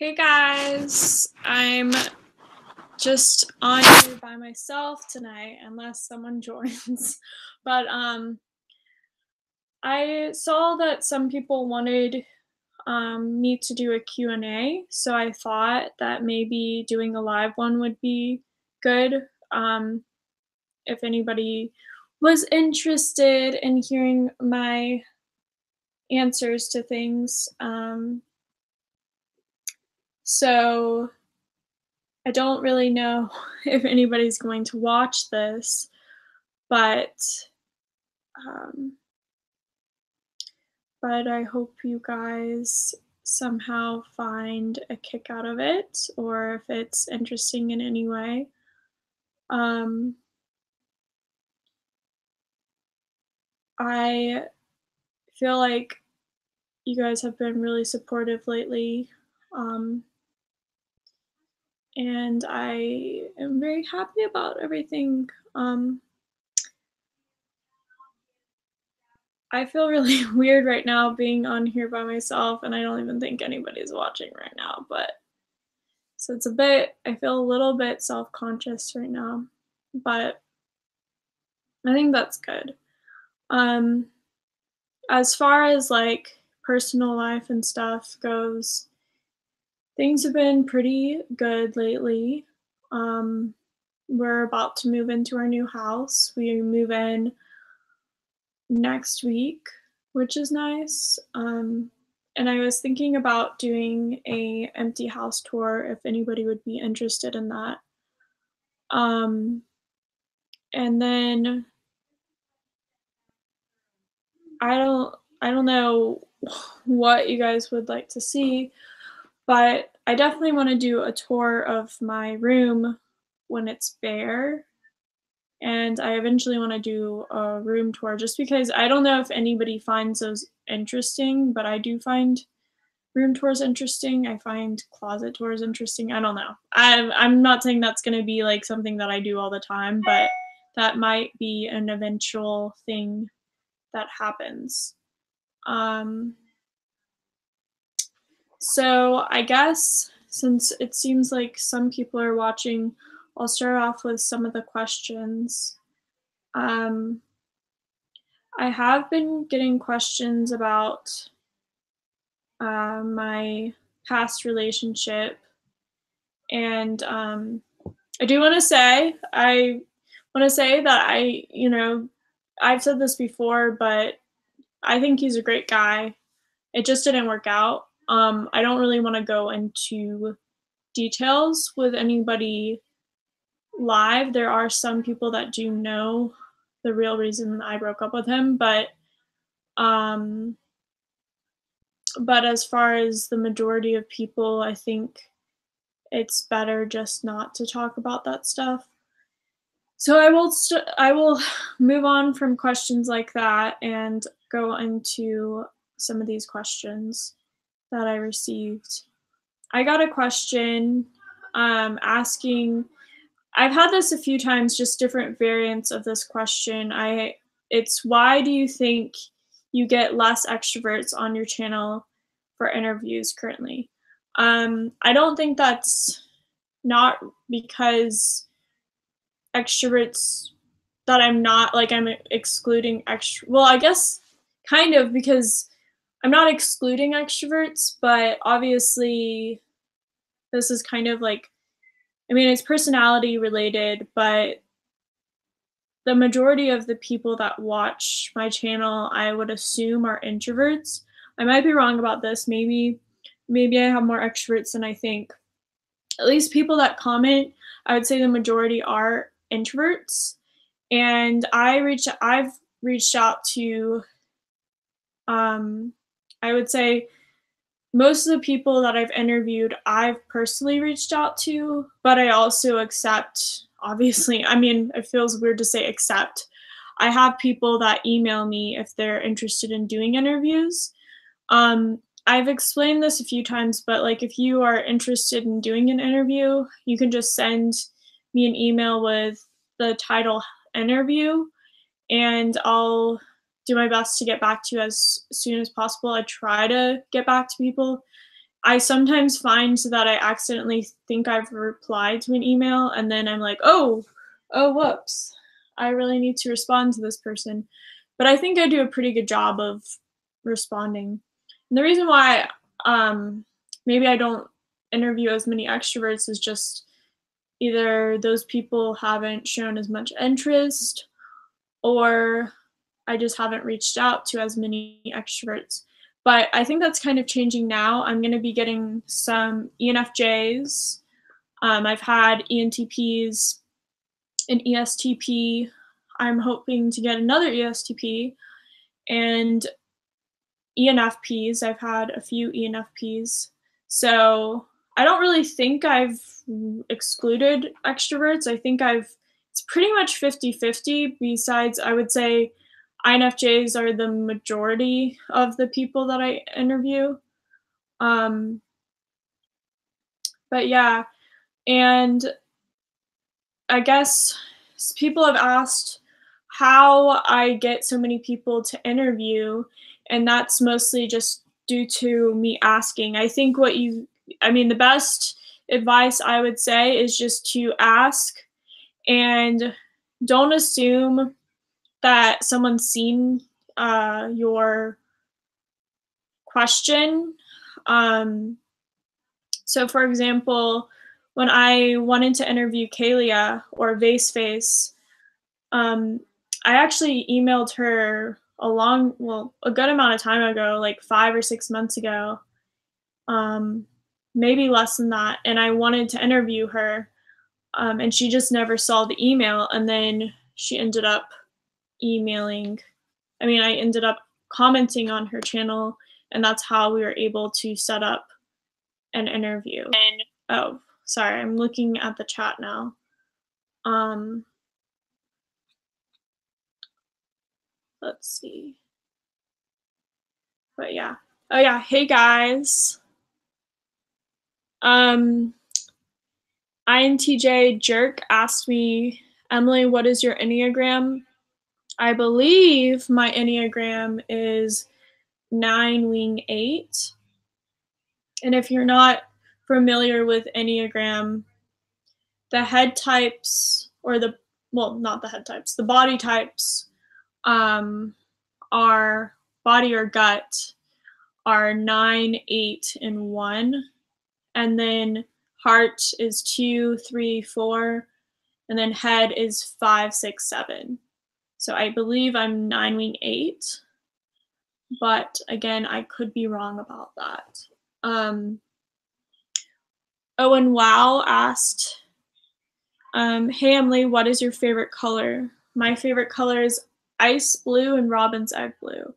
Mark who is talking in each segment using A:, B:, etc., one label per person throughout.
A: Hey guys, I'm just on here by myself tonight unless someone joins. But I saw that some people wanted me to do a Q&A, so I thought that maybe doing a live one would be good. If anybody was interested in hearing my answers to things. So I don't really know if anybody's going to watch this, but um, but I hope you guys somehow find a kick out of it, or if it's interesting in any way. Um, I feel like you guys have been really supportive lately, um, and I am very happy about everything. I feel really weird right now being on here by myself, and I don't even think anybody's watching right now, but so I feel a little bit self-conscious right now, but I think that's good. Um, as far as like personal life and stuff goes, things have been pretty good lately. Um, we're about to move into our new house. We move in next week, which is nice. And I was thinking about doing a empty house tour if anybody would be interested in that. Um, and then I don't know what you guys would like to see, but I definitely want to do a tour of my room when it's bare. And I eventually want to do a room tour just because I don't know if anybody finds those interesting, but I do find room tours interesting. I find closet tours interesting. I don't know. I'm not saying that's going to be like something that I do all the time, but that might be an eventual thing that happens. Um, so I guess since it seems like some people are watching, I'll start off with some of the questions. Um, I have been getting questions about my past relationship, and I do want to say that I've said this before, but I think he's a great guy. It just didn't work out. I don't really want to go into details with anybody live. There are some people that do know the real reason I broke up with him, um, but as far as the majority of people, I think it's better just not to talk about that stuff. So I will move on from questions like that and go into some of these questions that I received. I got a question asking. I've had this a few times, just different variants of this question. It's why do you think you get less extroverts on your channel for interviews currently? I don't think that's not because extroverts that I'm not like I'm excluding extro. Well, I guess kind of because I'm not excluding extroverts, but obviously this is kind of like, I mean, it's personality related, but the majority of the people that watch my channel, I would assume, are introverts. I might be wrong about this. Maybe I have more extroverts than I think. At least people that comment, I would say the majority are introverts. And I've reached out to I would say most of the people that I've interviewed, I've personally reached out to, but I also accept, obviously, I mean, it feels weird to say accept. I have people that email me if they're interested in doing interviews. I've explained this a few times, but like if you are interested in doing an interview, you can just send me an email with the title interview, and I'll do my best to get back to you as soon as possible. I try to get back to people I sometimes find that I accidentally think I've replied to an email, and then I'm like, "Oh, whoops. I really need to respond to this person." But I think I do a pretty good job of responding. And the reason why, maybe I don't interview as many extroverts is just either those people haven't shown as much interest, or I just haven't reached out to as many extroverts. But I think that's kind of changing now. I'm going to be getting some ENFJs. I've had ENTPs and ESTP. I'm hoping to get another ESTP and ENFPs. I've had a few ENFPs. So I don't really think I've excluded extroverts. I think it's pretty much 50-50. Besides, I would say INFJs are the majority of the people that I interview. Um, but yeah, and I guess people have asked how I get so many people to interview, and that's mostly just due to me asking. I mean, the best advice I would say is just to ask and don't assume that someone's seen your question. Um, so, for example, when I wanted to interview Kalia or Vaseface, um, I actually emailed her a good amount of time ago, like 5 or 6 months ago, um, maybe less than that. And I wanted to interview her, and she just never saw the email. And then she ended up emailing. I ended up commenting on her channel, and that's how we were able to set up an interview. Oh, sorry, I'm looking at the chat now. Um, let's see. But yeah. Oh yeah, hey guys. INTJ Jerk asked me, Emily, what is your Enneagram? I believe my Enneagram is 9 wing 8. And if you're not familiar with Enneagram, the head types, not the head types, the body types are body or gut are 9, 8, and 1. And then heart is 2, 3, 4. And then head is 5, 6, 7. So I believe I'm 9 wing 8. But again, I could be wrong about that. Owen Wow asked, hey Emily, what is your favorite color? My favorite color is ice blue and robin's egg blue.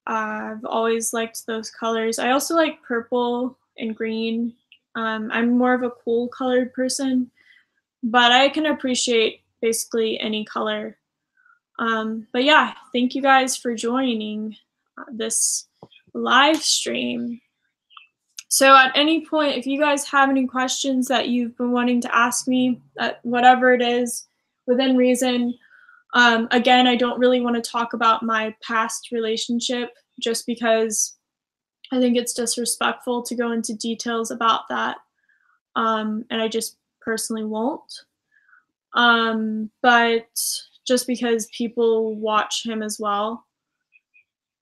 A: I've always liked those colors. I also like purple and green. I'm more of a cool colored person, but I can appreciate basically any color. But yeah, thank you guys for joining this live stream. So at any point, if you guys have any questions that you've been wanting to ask me, whatever it is, within reason, again, I don't really want to talk about my past relationship just because I think it's disrespectful to go into details about that. And I just personally won't. But just because people watch him as well.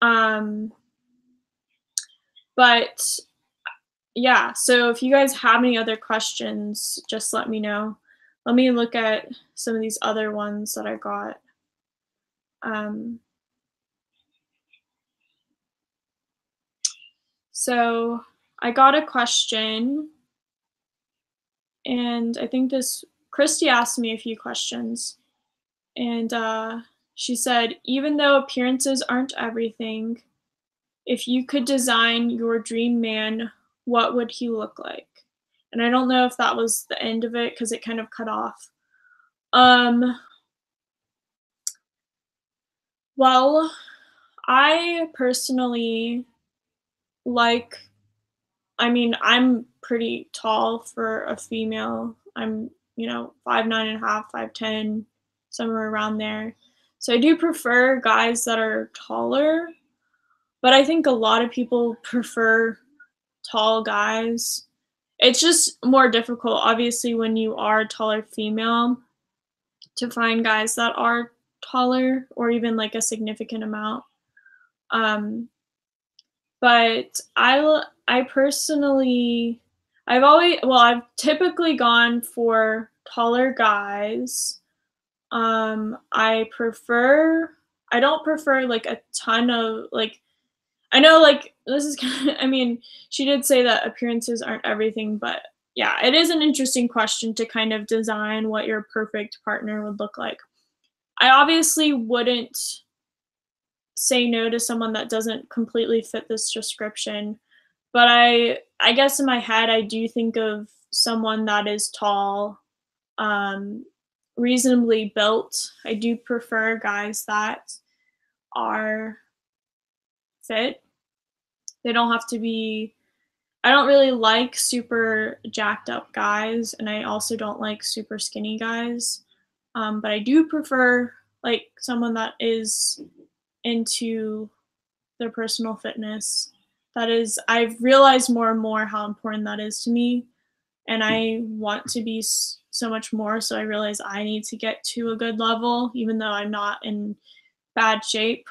A: But yeah, so if you guys have any other questions, just let me know. Let me look at some of these other ones that I got. So I got a question, and I think Christy asked me a few questions, and she said, even though appearances aren't everything, if you could design your dream man, what would he look like? And I don't know if that was the end of it because it kind of cut off. Well, I personally I'm pretty tall for a female. I'm, 5'9.5", 5'10", somewhere around there. So I do prefer guys that are taller, but I think a lot of people prefer tall guys. It's just more difficult, obviously, when you are a taller female to find guys that are taller or even like a significant amount. Um, but I personally, I've typically gone for taller guys. I don't prefer like a ton of like, I know like this is kind of, I mean, she did say that appearances aren't everything, but yeah, it is an interesting question to kind of design what your perfect partner would look like. I obviously wouldn't say no to someone that doesn't completely fit this description, but I guess in my head I do think of someone that is tall, um, reasonably built. I do prefer guys that are fit. They don't have to be, I don't really like super jacked up guys, and I also don't like super skinny guys. But I do prefer like someone that is into their personal fitness. That is, I've realized more and more how important that is to me, and I want to be so much more. So I realize I need to get to a good level, even though I'm not in bad shape.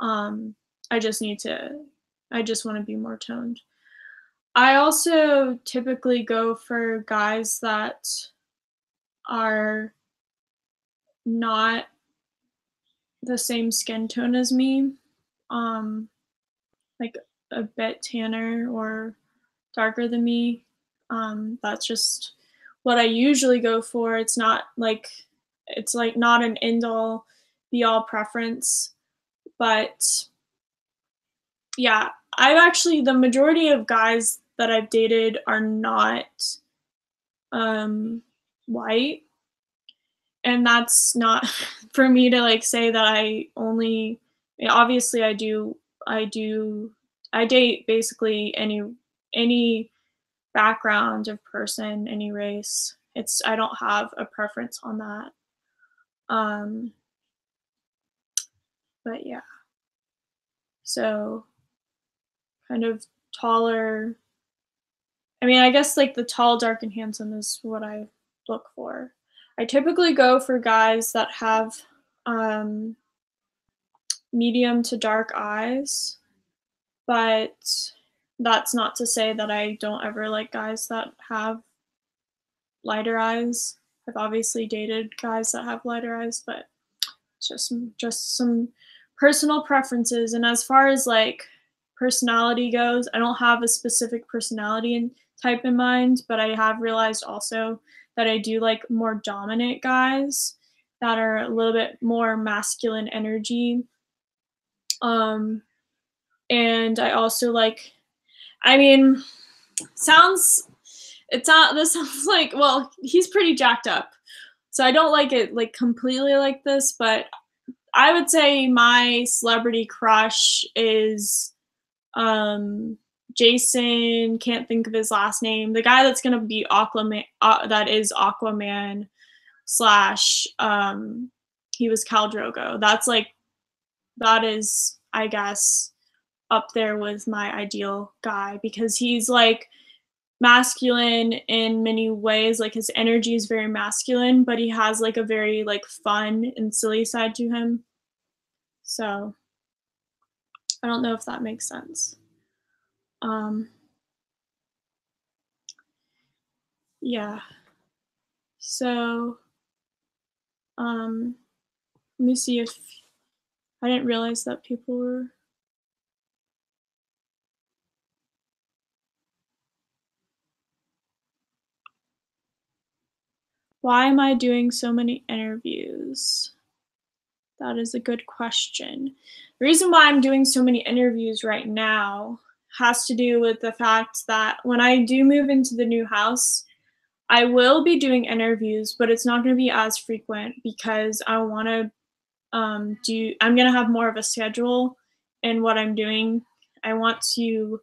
A: Um, I just need to. I just want to be more toned. I also typically go for guys that are not the same skin tone as me, um, like a bit tanner or darker than me. That's just what I usually go for. It's like not an end all be all preference, but yeah, I've actually the majority of guys that I've dated are not um white, and that's not for me to like say that obviously I date basically any background of person, any race. It's I don't have a preference on that. Um, but yeah. So kind of taller. I mean, I guess like the tall, dark, and handsome is what I look for. I typically go for guys that have um, medium to dark eyes, but that's not to say that I don't ever like guys that have lighter eyes. I've obviously dated guys that have lighter eyes, but it's just some personal preferences. And as far as like personality goes, I don't have a specific personality and type in mind, but I have realized also that I do like more dominant guys that are a little bit more masculine energy. Um, and I also like, I mean, sounds this sounds like, well, he's pretty jacked up. So I don't like it like completely like this, but I would say my celebrity crush is Jason, can't think of his last name. The guy that's gonna be Aquaman, that is Aquaman slash he was Khal Drogo. That is, I guess, up there with my ideal guy because he's like masculine in many ways. Like his energy is very masculine, but he has like a very like fun and silly side to him. So I don't know if that makes sense. Um, yeah. So let me see if I didn't realize that people were. Why am I doing so many interviews? That is a good question. The reason why I'm doing so many interviews right now has to do with the fact that when I do move into the new house, I will be doing interviews, but it's not going to be as frequent because I want to I'm going to have more of a schedule in what I'm doing. I want to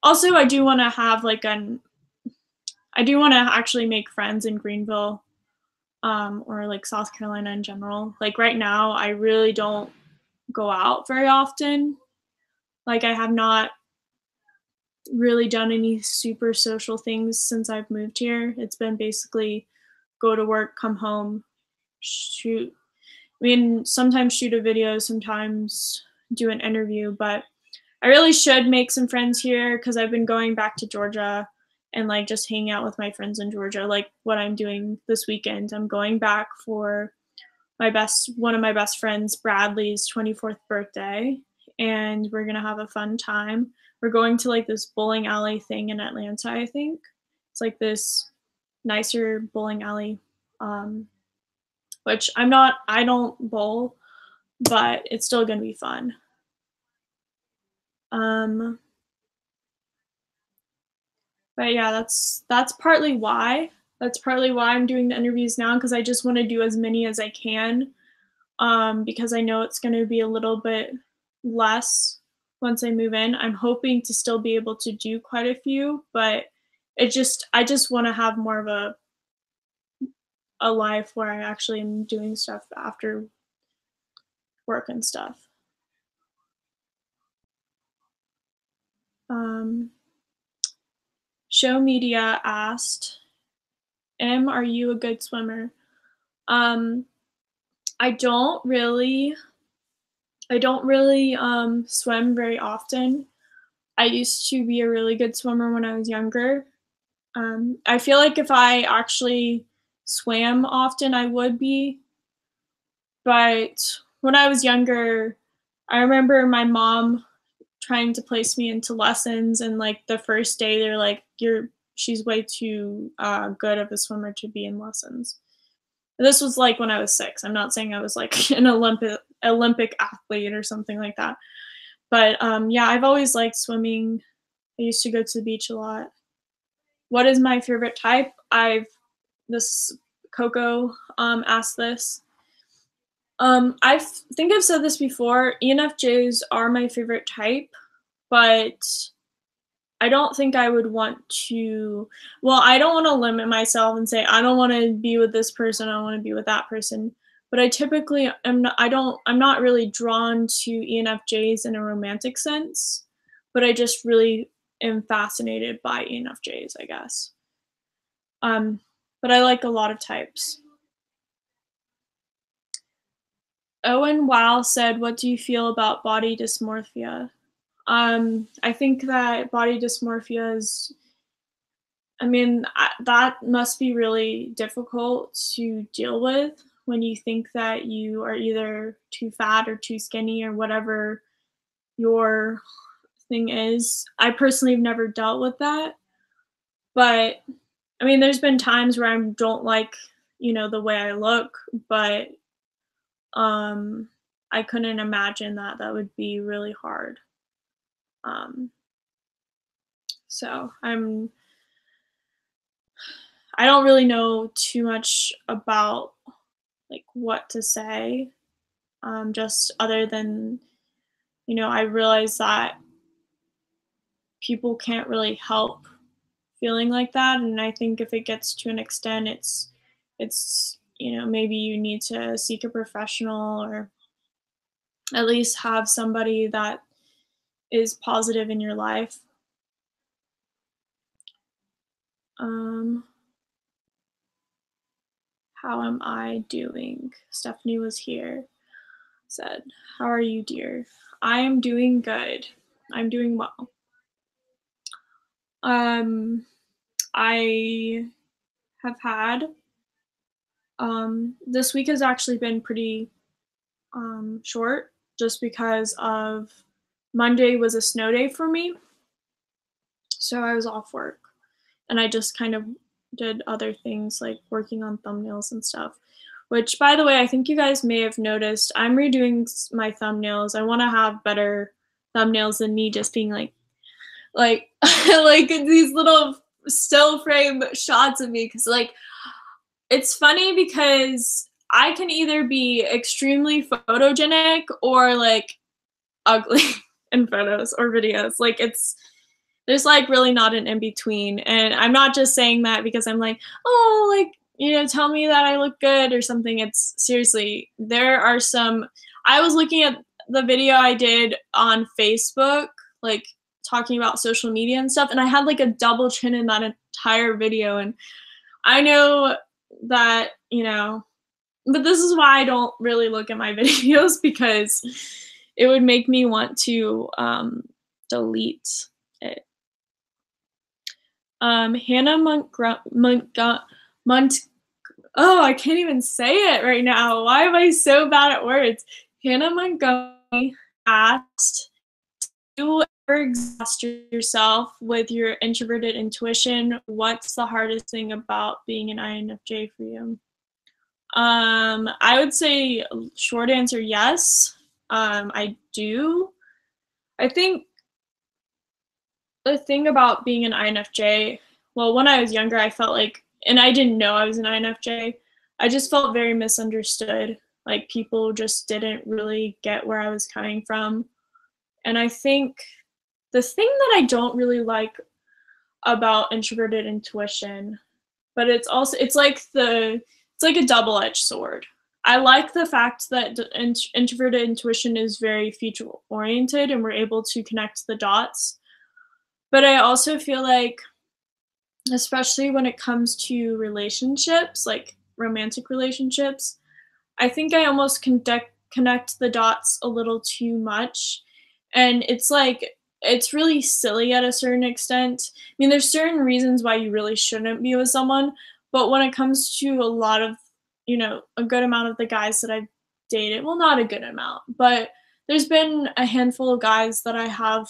A: also I do want to have like I do want to actually make friends in Greenville, or like South Carolina in general. Like right now, I really don't go out very often. Like I have not really done any super social things since I've moved here. It's been basically go to work, come home, shoot. I mean, sometimes shoot a video, sometimes do an interview, but I really should make some friends here because I've been going back to Georgia and like just hanging out with my friends in Georgia, like what I'm doing this weekend. I'm going back for one of my best friends, Bradley's 24th birthday, and we're gonna have a fun time. We're going to like this bowling alley thing in Atlanta, I think. It's like this nicer bowling alley, which I don't bowl, but it's still gonna be fun. But yeah, that's partly why. That's partly why I'm doing the interviews now, because I just want to do as many as I can, because I know it's going to be a little bit less once I move in. I'm hoping to still be able to do quite a few, but I just want to have more of a life where I actually am doing stuff after work and stuff. Show Media asked, are you a good swimmer? I don't really swim very often. I used to be a really good swimmer when I was younger. I feel like if I actually swam often, I would be. But when I was younger, I remember my mom trying to place me into lessons, and like the first day they're like, she's way too good of a swimmer to be in lessons. This was like when I was 6. I'm not saying I was like an Olympic athlete or something like that. But yeah, I've always liked swimming. I used to go to the beach a lot. What is my favorite type? Coco asked this. I think I've said this before. ENFJs are my favorite type, but I don't think I would want to, well, I don't want to limit myself and say, I don't want to be with this person, I don't want to be with that person. But I typically I'm not really drawn to ENFJs in a romantic sense, but I just really am fascinated by ENFJs, I guess. But I like a lot of types. Owen Wow said, what do you feel about body dysmorphia? I think that body dysmorphia is, that must be really difficult to deal with when you think that you are either too fat or too skinny or whatever your thing is. I personally have never dealt with that, but there's been times where I don't like, the way I look, but I couldn't imagine that would be really hard. So I don't really know too much about like what to say, just other than, I realize that people can't really help feeling like that. And I think if it gets to an extent, it's maybe you need to seek a professional or at least have somebody that is positive in your life. How am I doing? Stephanie was here, said, how are you, dear? I am doing good. I'm doing well. I have had, this week has actually been pretty short just because of Monday was a snow day for me. So I was off work and I just kind of did other things like working on thumbnails and stuff, which, by the way, I think you guys may have noticed I'm redoing my thumbnails. I want to have better thumbnails than me just being like like these little still frame shots of me, because like it's funny because I can either be extremely photogenic or like ugly in photos or videos. Like there's like really not an in between. And I'm not just saying that because I'm like, oh, like, tell me that I look good or something. It's seriously, there are some, I was looking at the video I did on Facebook, like talking about social media and stuff, and I had like a double chin in that entire video. And I know that, but this is why I don't really look at my videos, because it would make me want to delete it. Hannah oh, I can't even say it right now. Why am I so bad at words? Hannah Montgomery asked, do you ever exhaust yourself with your introverted intuition? What's the hardest thing about being an INFJ for you? I would say short answer, yes. I do. I think the thing about being an INFJ, well, when I was younger, I felt like, and I didn't know I was an INFJ, I just felt very misunderstood. Like people just didn't really get where I was coming from. And I think the thing that I don't really like about introverted intuition, but it's like a double-edged sword. I like the fact that introverted intuition is very future oriented and we're able to connect the dots. But I also feel like, especially when it comes to relationships, like romantic relationships, I think I almost connect the dots a little too much. And it's like, it's really silly at a certain extent. I mean, there's certain reasons why you really shouldn't be with someone, but when it comes to a lot of, a good amount of the guys that I've dated, well, not a good amount, but there's been a handful of guys that I have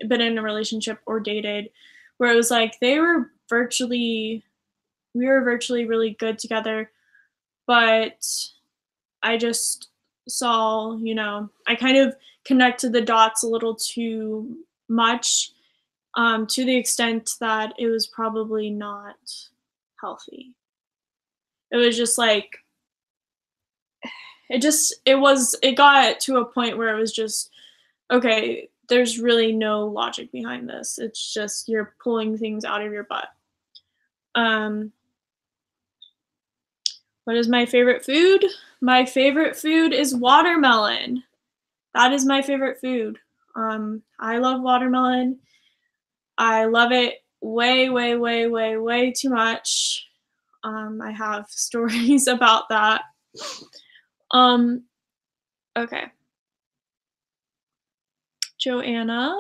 A: been in a relationship or dated where it was like we were virtually really good together, but I just saw, I kind of connected the dots a little too much, to the extent that it was probably not healthy. It was just like, it got to a point where it was just, okay, there's really no logic behind this. It's just you're pulling things out of your butt. What is my favorite food? My favorite food is watermelon. That is my favorite food. I love watermelon. I love it way, way, way, way, way too much. I have stories about that. Okay. Joanna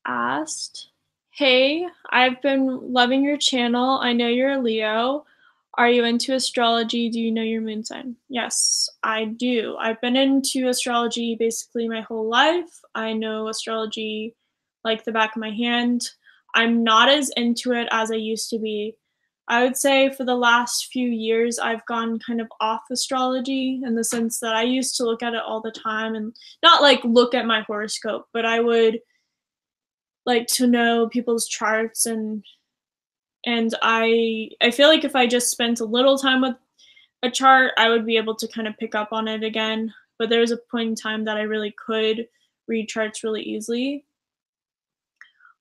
A: asked, hey, I've been loving your channel. I know you're a Leo. Are you into astrology? Do you know your moon sign? Yes, I do. I've been into astrology basically my whole life. I know astrology like the back of my hand. I'm not as into it as I used to be. I would say for the last few years, I've gone kind of off astrology in the sense that I used to look at it all the time and not like look at my horoscope, but I would like to know people's charts, and I feel like if I just spent a little time with a chart, I would be able to kind of pick up on it again. But there was a point in time that I really could read charts really easily.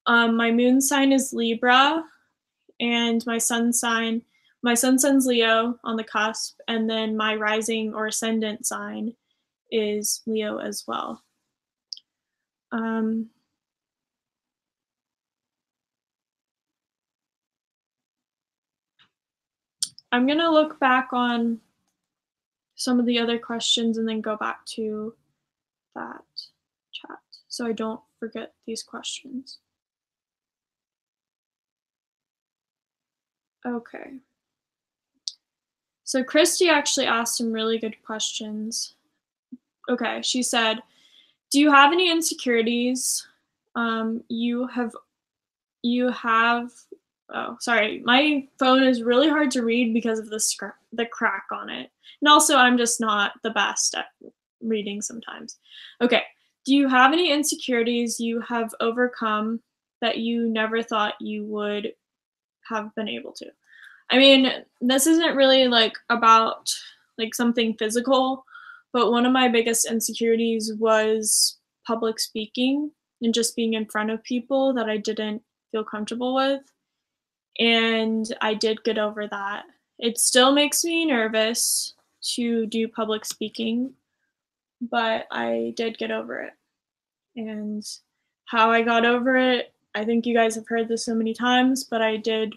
A: My moon sign is Libra, and my sun sign's Leo on the cusp, and then my rising or ascendant sign is Leo as well. I'm gonna look back on some of the other questions and then go back to that chat so I don't forget these questions. Okay. So Christy actually asked some really good questions. Okay, she said, do you have any insecurities? Oh, sorry, my phone is really hard to read because of the crack on it. And also, I'm just not the best at reading sometimes. Okay, do you have any insecurities you have overcome that you never thought you would have been able to? I mean, this isn't really like about like something physical, but one of my biggest insecurities was public speaking and just being in front of people that I didn't feel comfortable with. And I did get over that. It still makes me nervous to do public speaking, but I did get over it. and how I got over it. I think you guys have heard this so many times, but I did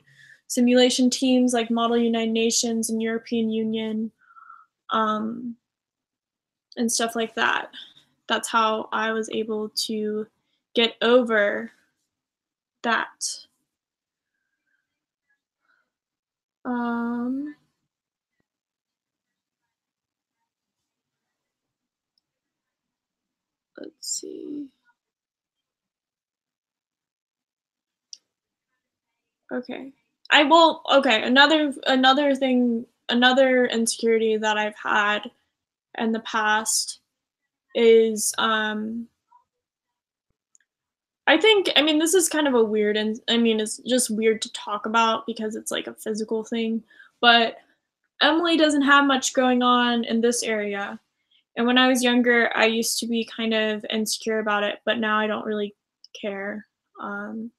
A: simulation teams like Model United Nations and European Union, um, and stuff like that. That's how I was able to get over that. Um, let's see. Okay. Okay, another insecurity that I've had in the past is I mean this is kind of a weird, and I mean it's just weird to talk about because it's like a physical thing, but Emily doesn't have much going on in this area. And when I was younger, I used to be kind of insecure about it, but now I don't really care. Um,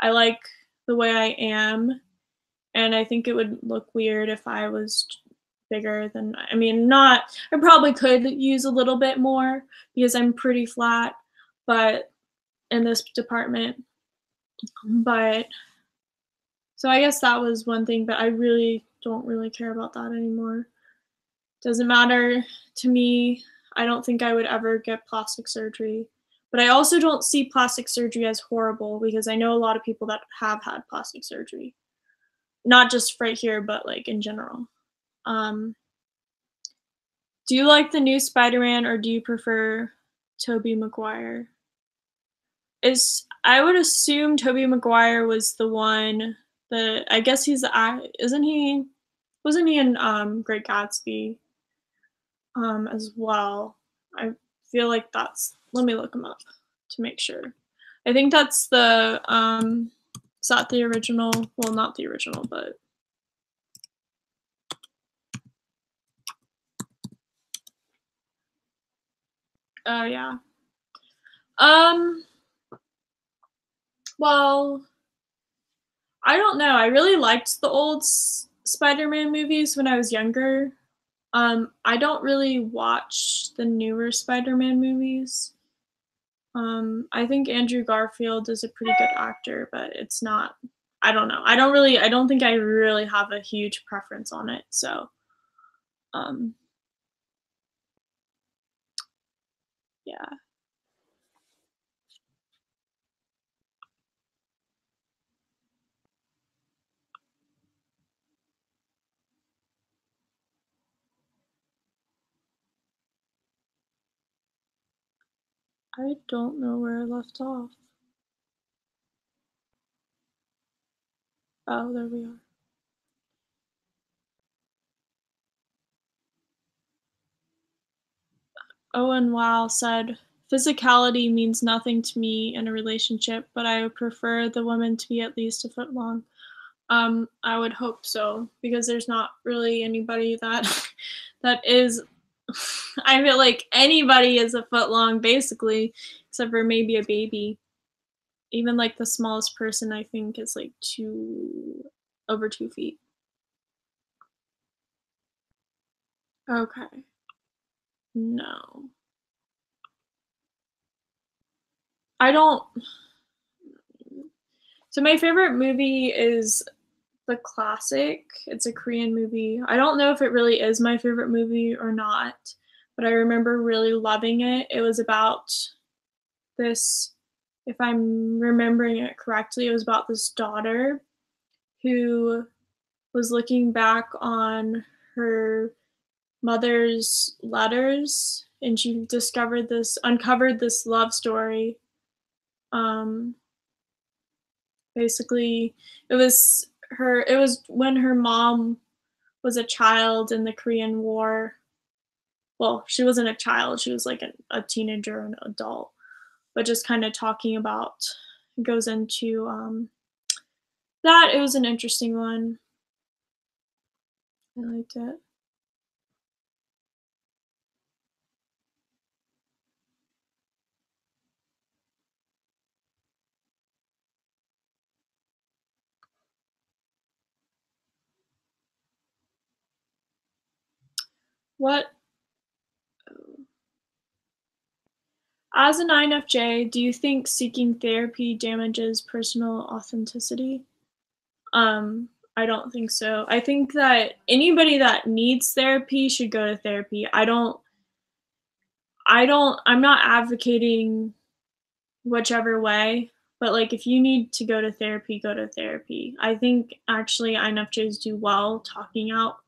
A: I like the way I am, and I think it would look weird if I was bigger than, I mean, not, I probably could use a little bit more because I'm pretty flat, but in this department, but so I guess that was one thing, but I really don't really care about that anymore. Doesn't matter to me. I don't think I would ever get plastic surgery. But I also don't see plastic surgery as horrible because I know a lot of people that have had plastic surgery. Not just right here, but like in general. Um, do you like the new Spider-Man or do you prefer Tobey Maguire? Is I would assume Tobey Maguire was the one that I guess he's the isn't he wasn't he in Great Gatsby as well? I feel like that's, let me look him up to make sure. I think that's the is that the original? Well, not the original, but oh yeah. Um well, I don't know. I really liked the old Spider-Man movies when I was younger. I don't really watch the newer Spider-Man movies. I think Andrew Garfield is a pretty good actor, but it's not, I don't know. I don't think I really have a huge preference on it. So, um, yeah, I don't know where I left off. Oh, there we are. Owen Wow said, physicality means nothing to me in a relationship, but I would prefer the woman to be at least a foot long. I would hope so because there's not really anybody that that is. I feel like anybody is a foot long basically, except for maybe a baby. Even like the smallest person I think is like over 2 feet. Okay. No. I don't. So my favorite movie is the classic. It's a Korean movie. I don't know if it really is my favorite movie or not, but I remember really loving it. It was about this, if I'm remembering it correctly, it was about this daughter who was looking back on her mother's letters and she uncovered this love story. Um, basically, it was when her mom was a child in the Korean War. Well, she wasn't a child, she was like a teenager, an adult, but just kind of talking about, goes into that. It was an interesting one. I liked it. What As an INFJ, do you think seeking therapy damages personal authenticity? I don't think so. I think that anybody that needs therapy should go to therapy. I'm not advocating whichever way, but, like, if you need to go to therapy, go to therapy. I think actually INFJs do well talking out,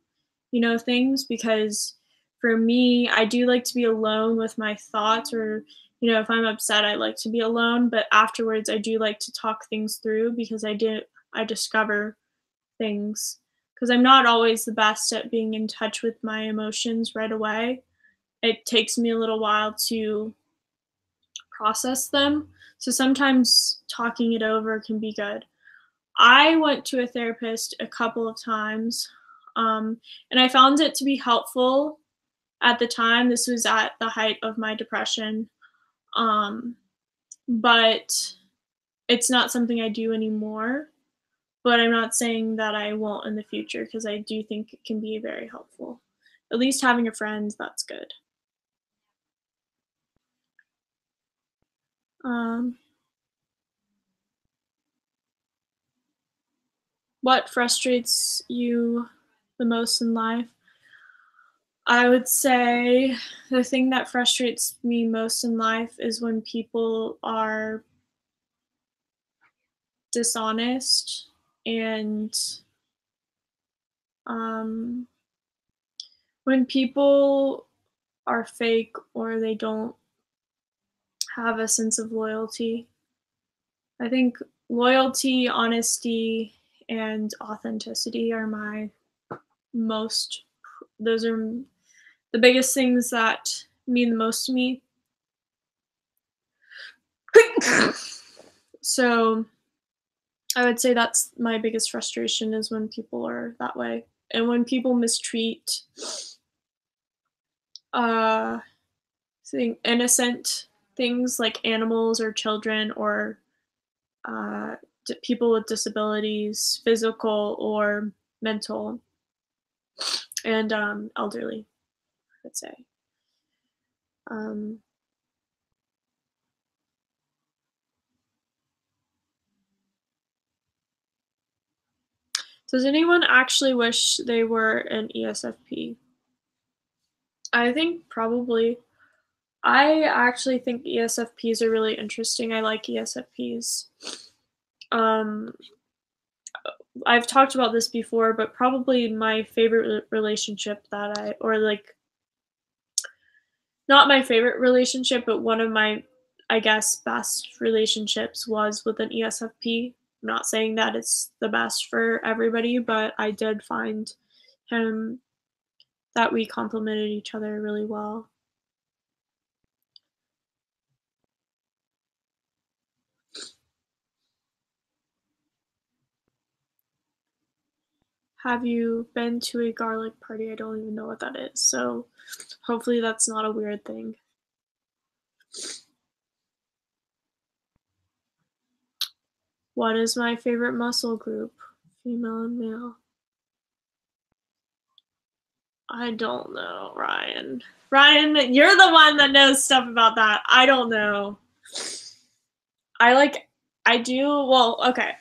A: things because for me, I do like to be alone with my thoughts or, if I'm upset, I like to be alone, but afterwards I do like to talk things through because I discover things because I'm not always the best at being in touch with my emotions right away. It takes me a little while to process them. So sometimes talking it over can be good. I went to a therapist a couple of times, and I found it to be helpful at the time. This was at the height of my depression, but it's not something I do anymore. But I'm not saying that I won't in the future because I do think it can be very helpful. At least having a friend, that's good. Um, what frustrates you the most in life? I would say the thing that frustrates me most in life is when people are dishonest and um, when people are fake or they don't have a sense of loyalty. I think loyalty, honesty, and authenticity are most, those are the biggest things that mean the most to me. So I would say that's my biggest frustration is when people are that way. And when people mistreat uh innocent things like animals or children or people with disabilities, physical or mental, and elderly, I would say. Um, does anyone actually wish they were an ESFP? I think probably. I actually think ESFPs are really interesting. I like ESFPs. Um, I've talked about this before, but probably my favorite relationship that or like, not my favorite relationship, but one of my, I guess, best relationships was with an ESFP. I'm not saying that it's the best for everybody, but I did find him that we complemented each other really well. Have you been to a garlic party? I don't even know what that is. So hopefully that's not a weird thing. What is my favorite muscle group? Female and male. I don't know, Ryan. Ryan, you're the one that knows stuff about that. I don't know. I like, I do, well, okay.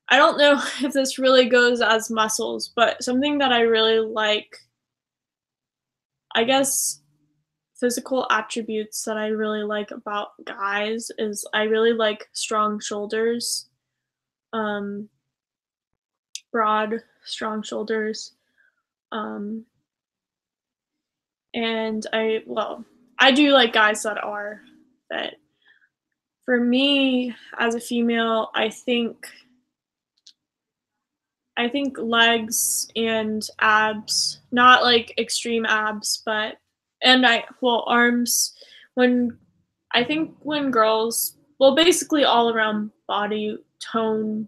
A: I don't know if this really goes as muscles, but something that I really like, I guess, physical attributes that I really like about guys is I really like strong shoulders, um, broad, strong shoulders, um, and I do like guys that are fit. For me, as a female, I think legs and abs, not like extreme abs, but arms. When I think when girls, well, basically all around body tone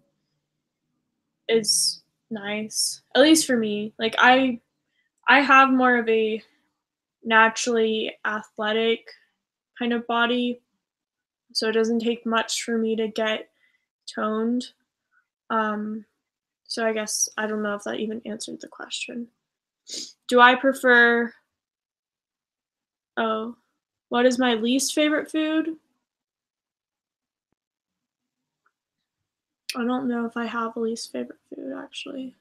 A: is nice. At least for me. Like I have more of a naturally athletic kind of body, so it doesn't take much for me to get toned. Um so I guess I don't know if that even answered the question. Do I prefer Oh. What is my least favorite food? I don't know if I have a least favorite food, actually.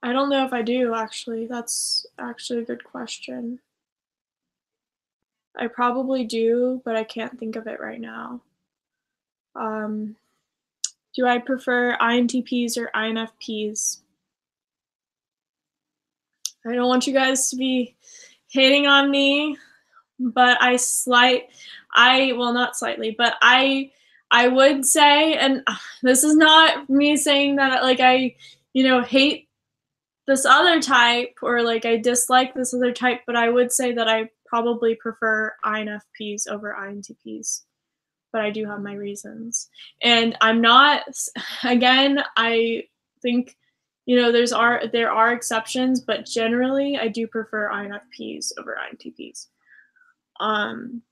A: I don't know if I do, actually. That's actually a good question. I probably do, but I can't think of it right now. Um, do I prefer INTPs or INFPs? I don't want you guys to be hating on me, but well, not slightly, but I would say, and this is not me saying that like I, hate this other type or like I dislike this other type, but I would say that I probably prefer INFPs over INTPs. But I do have my reasons. And I'm not again, I think there are exceptions, but generally I do prefer INFPs over INTPs. Um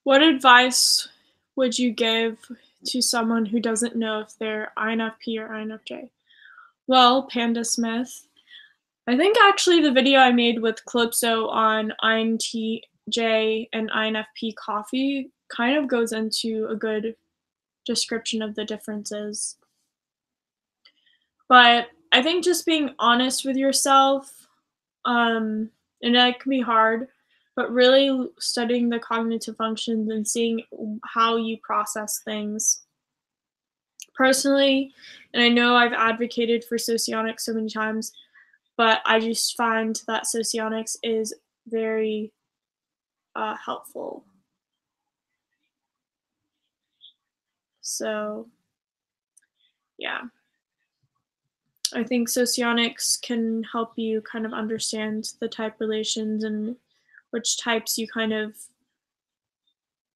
A: what advice would you give to someone who doesn't know if they're INFP or INFJ? Well, Panda Smith, I think actually the video I made with Calypso on INTJ and INFP coffee kind of goes into a good description of the differences. But I think just being honest with yourself, and that can be hard, but really studying the cognitive functions and seeing how you process things. Personally, and I know I've advocated for Socionics so many times, but I just find that Socionics is very helpful. So, yeah. I think Socionics can help you kind of understand the type relations and which types you kind of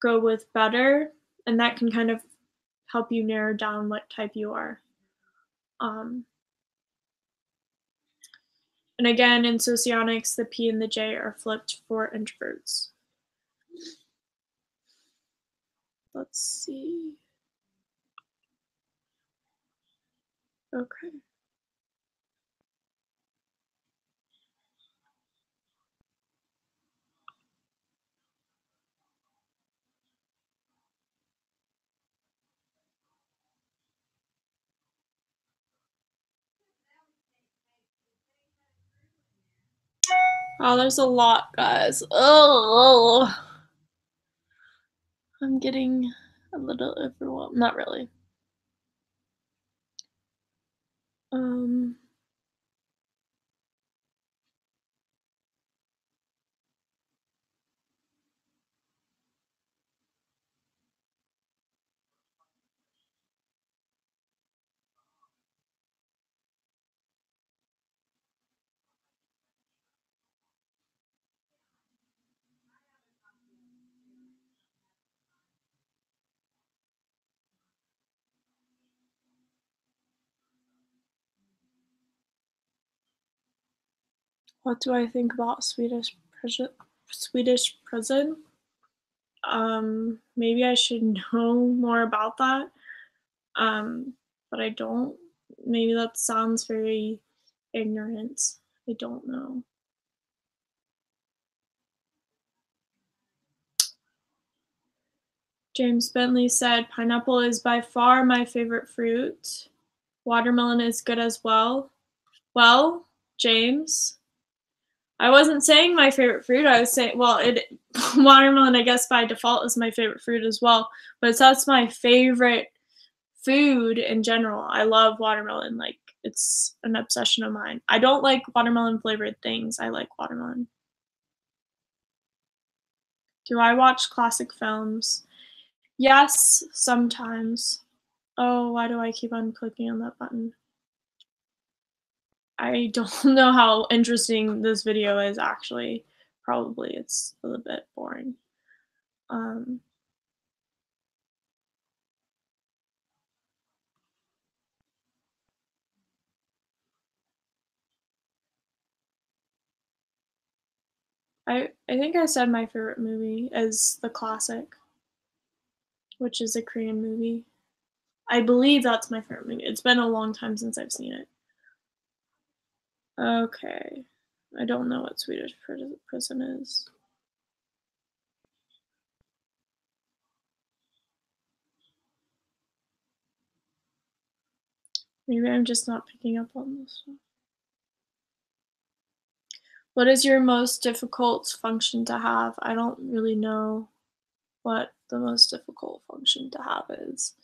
A: go with better, and that can kind of help you narrow down what type you are. Um, and again, in Socionics, the P and the J are flipped for introverts. Let's see. Okay. Oh, there's a lot, guys. Oh, I'm getting a little overwhelmed. Not really. Um, what do I think about Swedish prison? Maybe I should know more about that. But I don't. Maybe that sounds very ignorant. I don't know. James Bentley said, pineapple is by far my favorite fruit. Watermelon is good as well. Well, James, I wasn't saying my favorite fruit. I was saying, watermelon, I guess by default is my favorite fruit as well. But that's my favorite food in general. I love watermelon. Like, it's an obsession of mine. I don't like watermelon flavored things. I like watermelon. Do I watch classic films? Yes, sometimes. Oh, why do I keep on clicking on that button? I don't know how interesting this video is actually. Probably it's a little bit boring. Um, I think I said my favorite movie is The Classic, which is a Korean movie. I believe that's my favorite movie. It's been a long time since I've seen it. Okay. I don't know what Swedish prison is. Maybe I'm just not picking up on this one. What is your most difficult function to have? I don't really know what the most difficult function to have is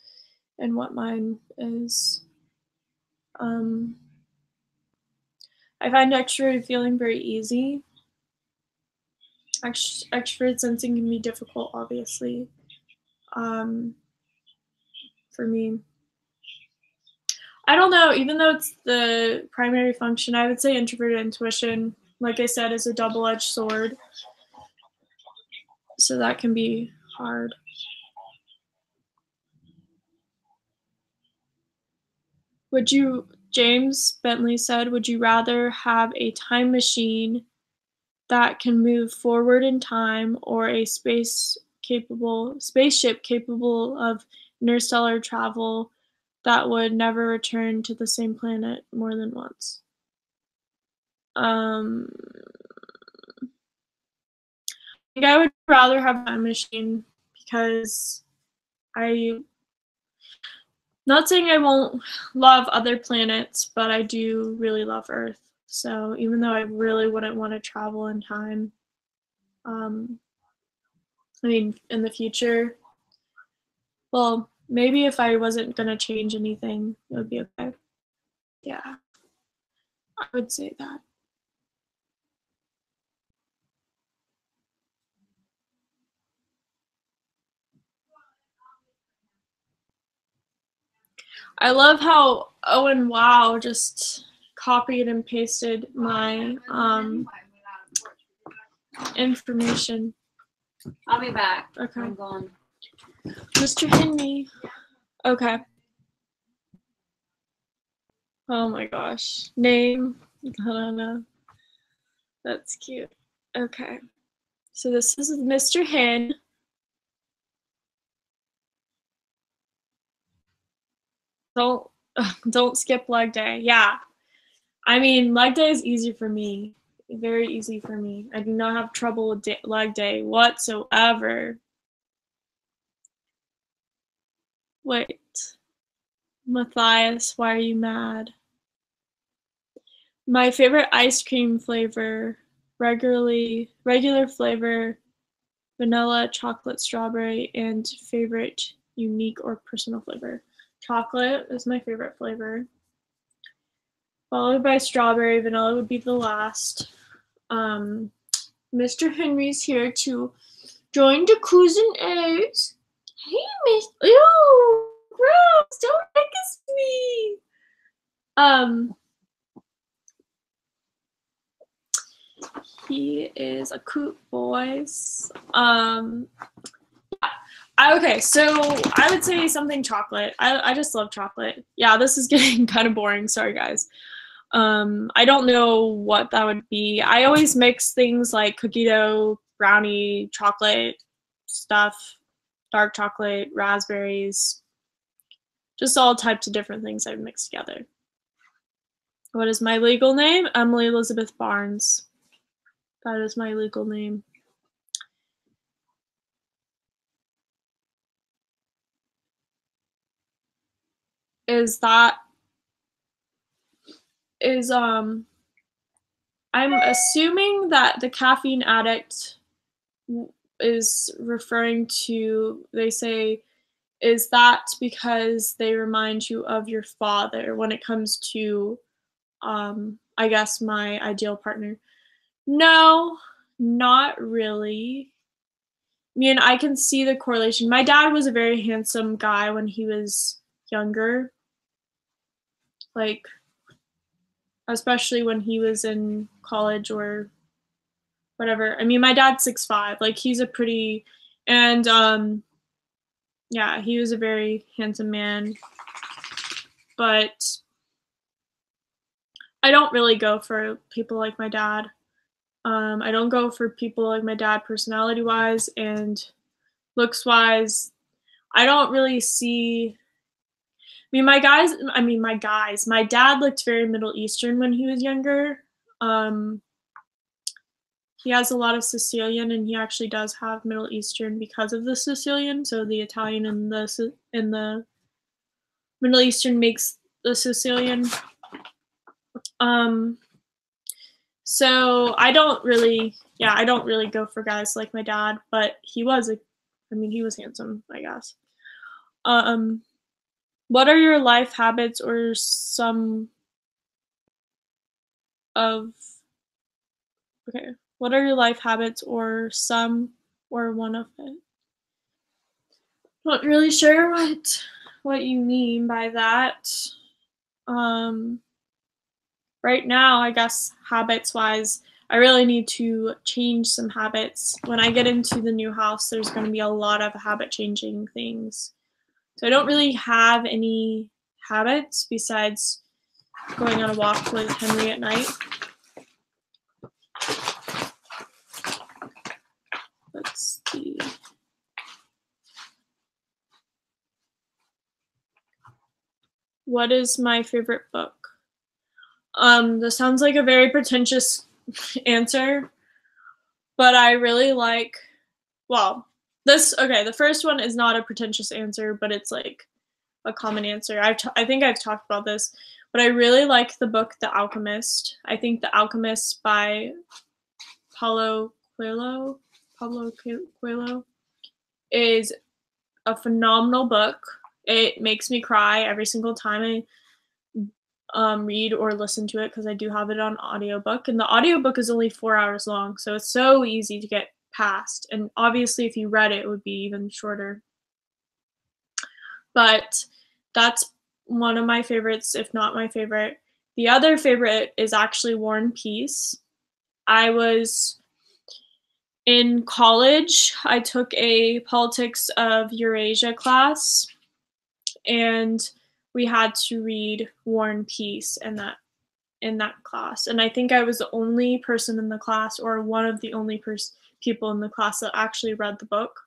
A: and what mine is. I find extroverted feeling very easy. Extroverted sensing can be difficult, obviously, for me. I don't know, even though it's the primary function, I would say introverted intuition, like I said, is a double-edged sword. So that can be hard. Would you, James Bentley said, would you rather have a time machine that can move forward in time or a spaceship capable of interstellar travel that would never return to the same planet more than once? I think I would rather have a time machine because not saying I won't love other planets, but I do really love Earth. So even though I really wouldn't want to travel in time, I mean, in the future, well, maybe if I wasn't gonna change anything, it would be okay. Yeah, I would say that. I love how Owen Wow just copied and pasted my information.
B: I'll be back.
A: Okay.
B: I'm gone.
A: Mr. Henry. Okay. Oh my gosh. Name. I don't know. That's cute. Okay. So this is Mr. Hen. Don't skip leg day. Yeah. I mean, leg day is easy for me. Very easy for me. I do not have trouble with leg day whatsoever. Wait. Matthias, why are you mad? My favorite ice cream flavor, regular flavor, vanilla, chocolate, strawberry, and favorite unique or personal flavor. Chocolate is my favorite flavor, followed by strawberry. Vanilla would be the last. Mr. Henry's here to join the Q's and A's. Hey, Miss. Ew, gross! Don't kiss me. He is a cute voice. Okay, so I would say something chocolate. I just love chocolate. Yeah, this is getting kind of boring. Sorry, guys. I don't know what that would be. I always mix things like cookie dough, brownie, chocolate stuff, dark chocolate, raspberries, just all types of different things I would mix together. What is my legal name? Emily Elizabeth Barnes. That is my legal name. I'm assuming that the caffeine addict is referring to, they say, is that because they remind you of your father when it comes to, I guess, my ideal partner? No, not really. I mean, I can see the correlation. My dad was a very handsome guy when he was younger, like, especially when he was in college or whatever. I mean, my dad's 6'5". Like, he's a pretty, and yeah, he was a very handsome man. But I don't really go for people like my dad. I don't go for people like my dad personality-wise, and looks-wise, I don't really see. My dad looked very Middle Eastern when he was younger. Um, he has a lot of Sicilian, and he actually does have Middle Eastern because of the Sicilian. So the Italian and the Middle Eastern makes the Sicilian. So I don't really go for guys like my dad, but he was handsome, I guess. What are your life habits or some of okay, what are your life habits or some or one of it? Not really sure what you mean by that. Right now, I guess habits wise, I really need to change some habits. When I get into the new house, there's going to be a lot of habit changing things. So I don't really have any habits besides going on a walk with Henry at night. Let's see. What is my favorite book? This sounds like a very pretentious answer, but I really like, the first one is not a pretentious answer, but it's like a common answer. I think I've talked about this, but I really like the book The Alchemist. I think The Alchemist by Paulo Coelho is a phenomenal book. It makes me cry every single time I read or listen to it, because I do have it on audiobook, and the audiobook is only 4 hours long, so it's so easy to get past. And obviously if you read it, it would be even shorter. But that's one of my favorites, if not my favorite. The other favorite is actually War and Peace. I was in college, I took a Politics of Eurasia class, and we had to read War and Peace in that class. And I think I was the only person in the class, or one of the only people in the class, that actually read the book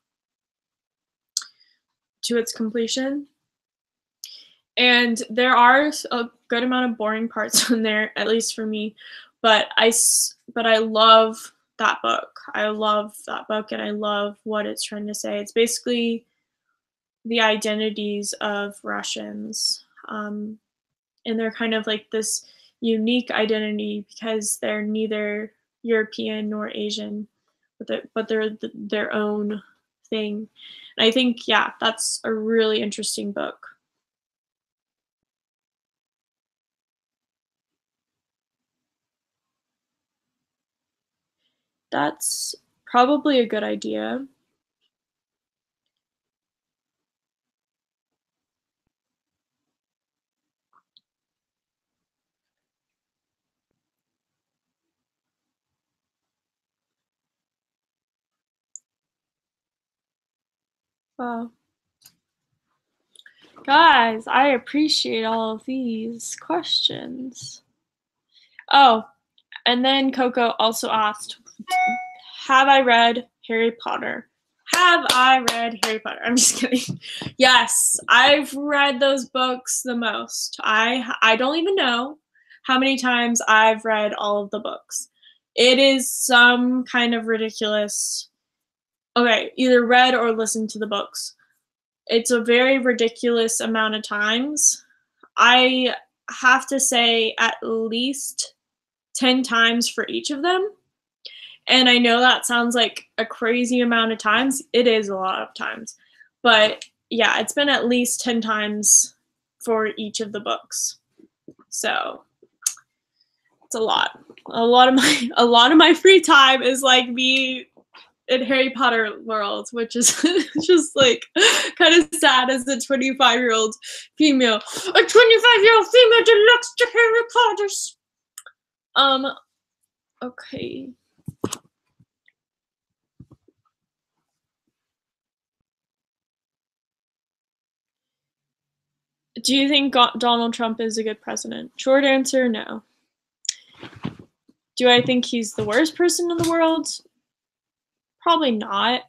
A: to its completion. And there are a good amount of boring parts in there, at least for me, but I love that book. I love that book, and I love what it's trying to say. It's basically the identities of Russians, and they're kind of like this unique identity because they're neither European nor Asian, but they're their own thing. And I think, yeah, that's a really interesting book. That's probably a good idea. Wow. Guys, I appreciate all of these questions. Oh, and then Coco also asked, have I read Harry Potter? Have I read Harry Potter? I'm just kidding. Yes, I've read those books the most. I don't even know how many times I've read all of the books. It is some kind of ridiculous. Okay, either read or listened to the books. It's a very ridiculous amount of times. I have to say at least 10 times for each of them. And I know that sounds like a crazy amount of times. It is a lot of times. But yeah, it's been at least 10 times for each of the books. So it's a lot. A lot of my free time is like me in Harry Potter world, which is just like kind of sad as a 25-year-old female. A 25-year-old female that looks to Harry Potter's. Okay. Do you think Donald Trump is a good president? Short answer, no. Do I think he's the worst person in the world? Probably not.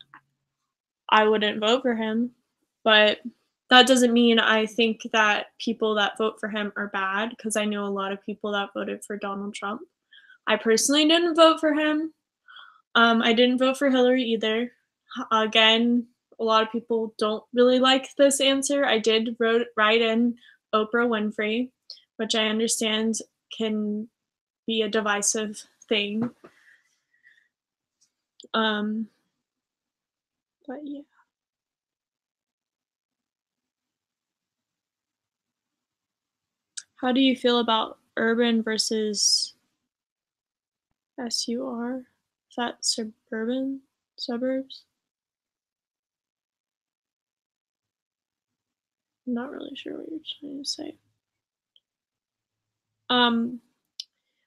A: I wouldn't vote for him, but that doesn't mean I think that people that vote for him are bad, because I know a lot of people that voted for Donald Trump. I personally didn't vote for him. I didn't vote for Hillary either. Again, a lot of people don't really like this answer. I did write in Oprah Winfrey, which I understand can be a divisive thing. But yeah. How do you feel about urban versus SUR? Is that suburbs? I'm not really sure what you're trying to say.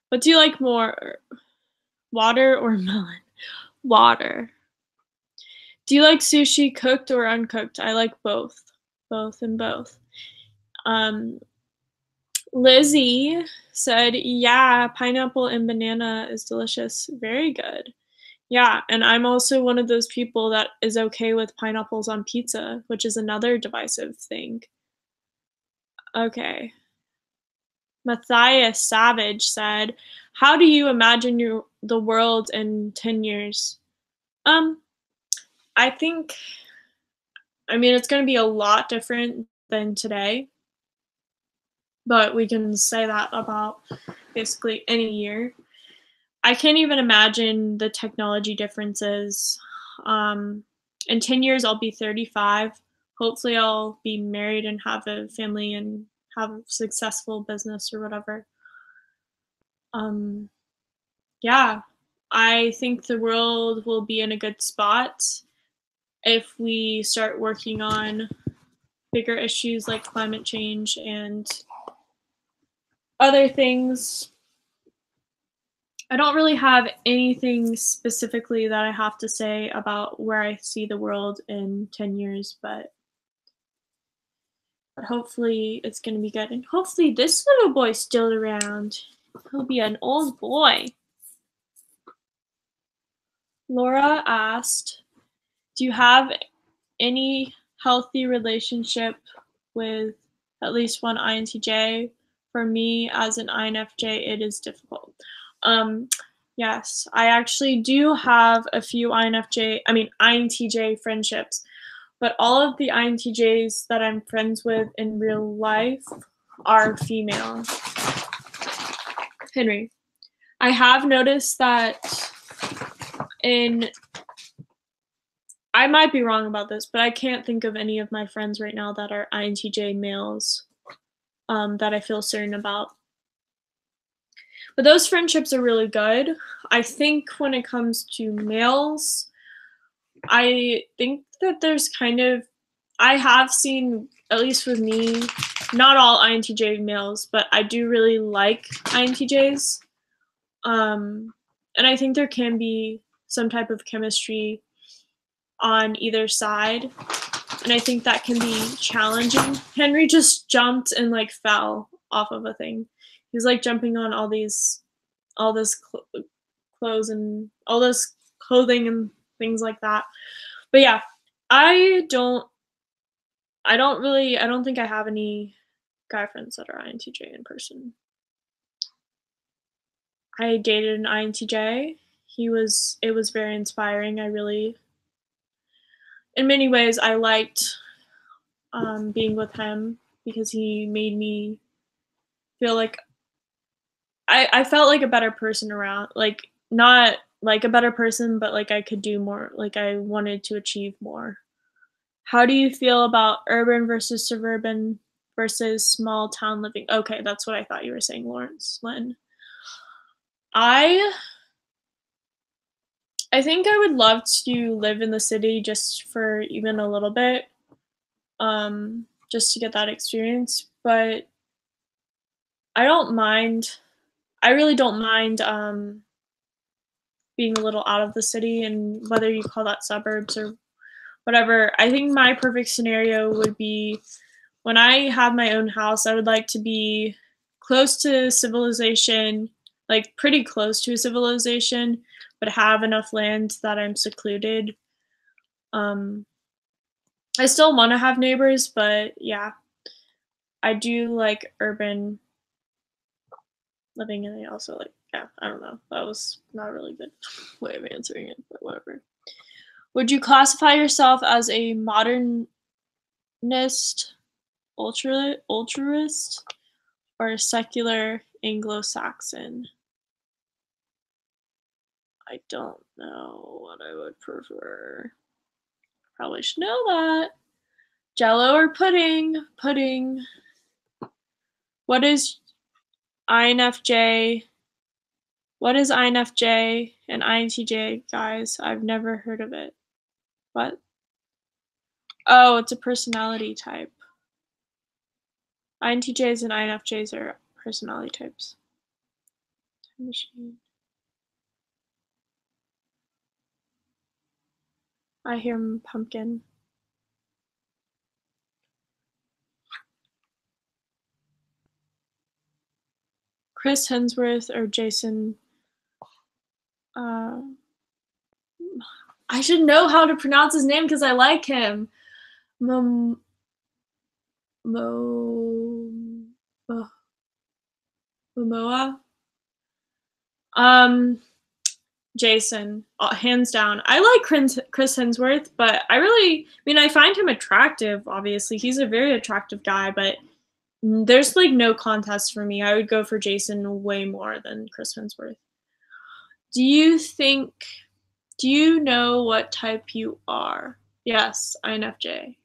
A: What do you like more, water or melon? Water. Do you like sushi cooked or uncooked? I like both. Both and both. Lizzie said, yeah, pineapple and banana is delicious. Very good. Yeah, and I'm also one of those people that is okay with pineapples on pizza, which is another divisive thing. Okay. Matthias Savage said, how do you imagine the world in 10 years? I think, it's going to be a lot different than today, but we can say that about basically any year. I can't even imagine the technology differences. In 10 years, I'll be 35. Hopefully, I'll be married and have a family and have a successful business or whatever. Yeah, I think the world will be in a good spot if we start working on bigger issues like climate change and other things. I don't really have anything specifically that I have to say about where I see the world in 10 years, but hopefully it's going to be good. And hopefully this little boy's still around. He'll be an old boy. Laura asked, do you have any healthy relationship with at least one INTJ? For me, as an INFJ, it is difficult. Yes, I actually do have a few INTJ friendships, but all of the INTJs that I'm friends with in real life are female. Henry, I have noticed that I might be wrong about this, but I can't think of any of my friends right now that are INTJ males that I feel certain about. But those friendships are really good. I think when it comes to males, I think that there's I have seen, at least with me, not all INTJ males, but I do really like INTJs. And I think there can be some type of chemistry on either side. And I think that can be challenging. Henry just jumped and fell off of a thing. He's jumping on all this clothes and all this clothing and things like that. But yeah, I don't think I have any guy friends that are INTJ in person. I dated an INTJ. It was very inspiring. In many ways, I liked being with him because he made me feel like I felt like a better person around, not like a better person, but I could do more, I wanted to achieve more. How do you feel about urban versus suburban versus small town living? Okay, that's what I thought you were saying, Lawrence Lynn. I think I would love to live in the city just for even a little bit, just to get that experience, but I really don't mind being a little out of the city, and whether you call that suburbs or whatever. I think my perfect scenario would be when I have my own house, I would like to be close to civilization, like pretty close to a civilization, but have enough land that I'm secluded. I still want to have neighbors, but yeah, I do like urban living, and I also like, yeah, I don't know. That was not a really good way of answering it, but whatever. Would you classify yourself as a modernist, ultraist, or a secular Anglo-Saxon? I don't know what I would prefer. Probably should know that. Jello or pudding? Pudding. What is INFJ? What is INFJ and INTJ, guys? I've never heard of it. What? Oh, it's a personality type. INTJs and INFJs are personality types. Time machine. I hear pumpkin. Chris Hemsworth or Jason. I should know how to pronounce his name because I like him. Momoa. Jason, hands down. I like Chris Hemsworth, but I find him attractive, obviously. He's a very attractive guy, but there's like no contest for me. I would go for Jason way more than Chris Hemsworth. Do you know what type you are? Yes, INFJ.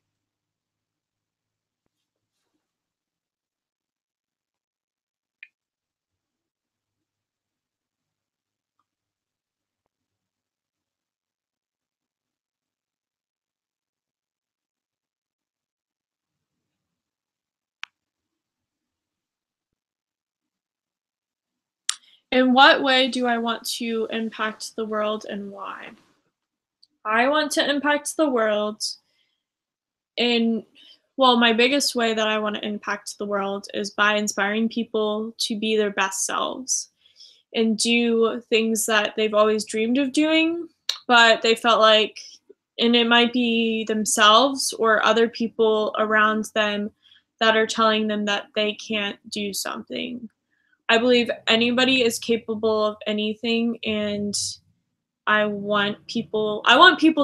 A: In what way do I want to impact the world and why? I want to impact the world my biggest way that I want to impact the world is by inspiring people to be their best selves and do things that they've always dreamed of doing, but they felt like, and it might be themselves or other people around them that are telling them that they can't do something. I believe anybody is capable of anything, and I want people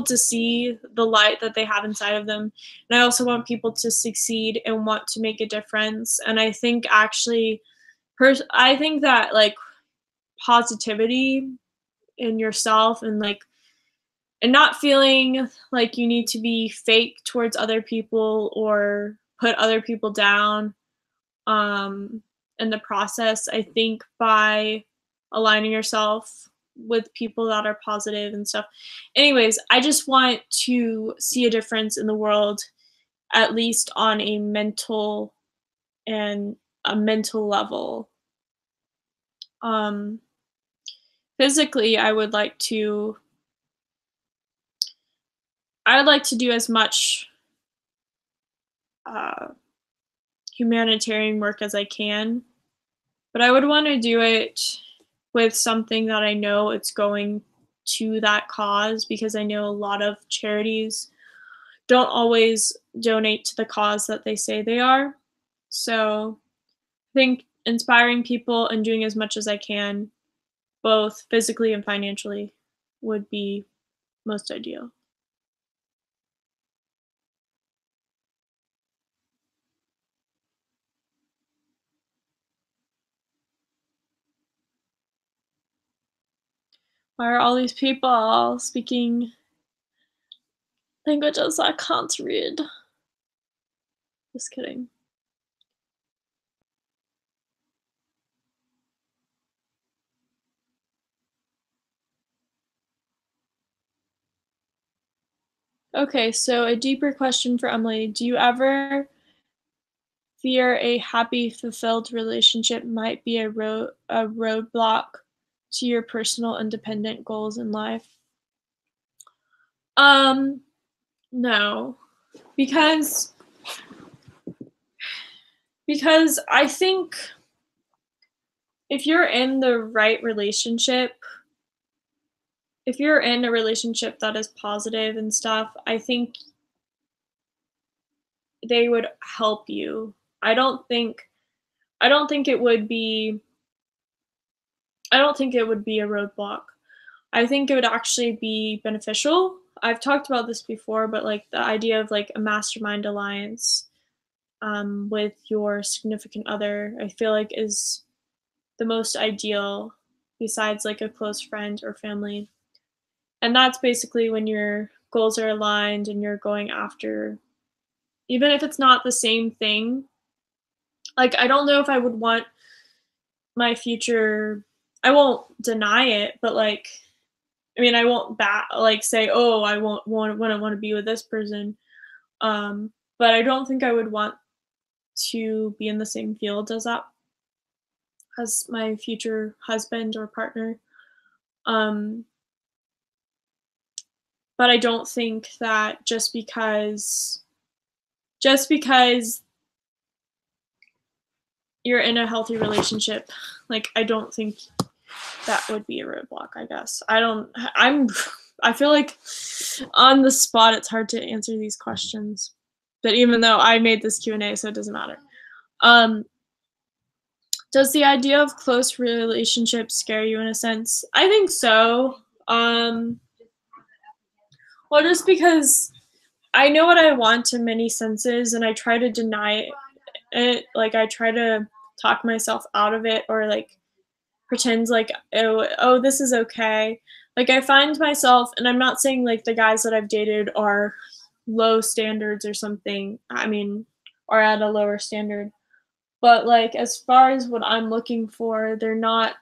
A: to see the light that they have inside of them. And I also want people to succeed and want to make a difference. And I think actually I think that like positivity in yourself and not feeling like you need to be fake towards other people or put other people down in the process. I think by aligning yourself with people that are positive and stuff. Anyways, I just want to see a difference in the world, at least on a mental level. Physically, I would like to do as much humanitarian work as I can, but I would want to do it with something that I know it's going to that cause, because I know a lot of charities don't always donate to the cause that they say they are. So I think inspiring people and doing as much as I can, both physically and financially, would be most ideal. Why are all these people speaking languages I can't read? Just kidding. Okay, so a deeper question for Emily. Do you ever fear a happy, fulfilled relationship might be a roadblock to your personal independent goals in life? No, because I think if you're in the right relationship, if you're in a relationship that is positive and stuff, I think they would help you. I don't think I don't think it would be I don't think it would be a roadblock. I think it would actually be beneficial. I've talked about this before, but like the idea of like a mastermind alliance with your significant other, I feel like is the most ideal besides like a close friend or family. And that's basically when your goals are aligned and you're going after, even if it's not the same thing. Like, I don't know if I would want my future, I won't deny it, but like, I mean, I won't like say, oh, I won't want to be with this person. But I don't think I would want to be in the same field as my future husband or partner. Um, but I don't think that just because you're in a healthy relationship, like I don't think that would be a roadblock, I guess. I feel like on the spot it's hard to answer these questions. But even though I made this Q&A, so it doesn't matter. Does the idea of close relationships scare you in a sense? I think so. Well, just because I know what I want in many senses and I try to deny it. Like I try to talk myself out of it or like pretend like, oh, this is okay. Like I find myself, and I'm not saying like the guys that I've dated are low standards or something. I mean, or at a lower standard. But like as far as what I'm looking for, at they're not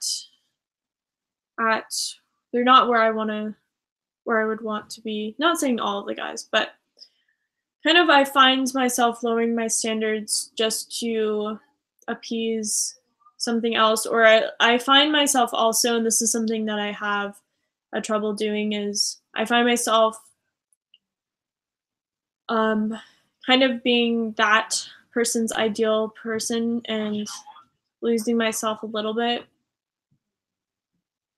A: where I would want to be. Not saying all of the guys, but kind of I find myself lowering my standards just to appease something else. Or I find myself also, and this is something that I have a trouble doing, is I find myself kind of being that person's ideal person and losing myself a little bit.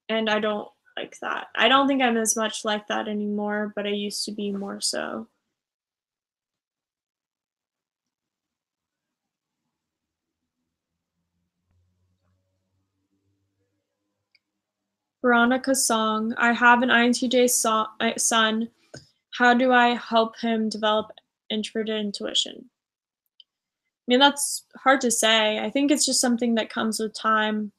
A: And I don't like that. I don't think I'm as much like that anymore, but I used to be more so. Veronica's song, I have an INTJ son. How do I help him develop introverted intuition? I mean, that's hard to say. I think it's just something that comes with time.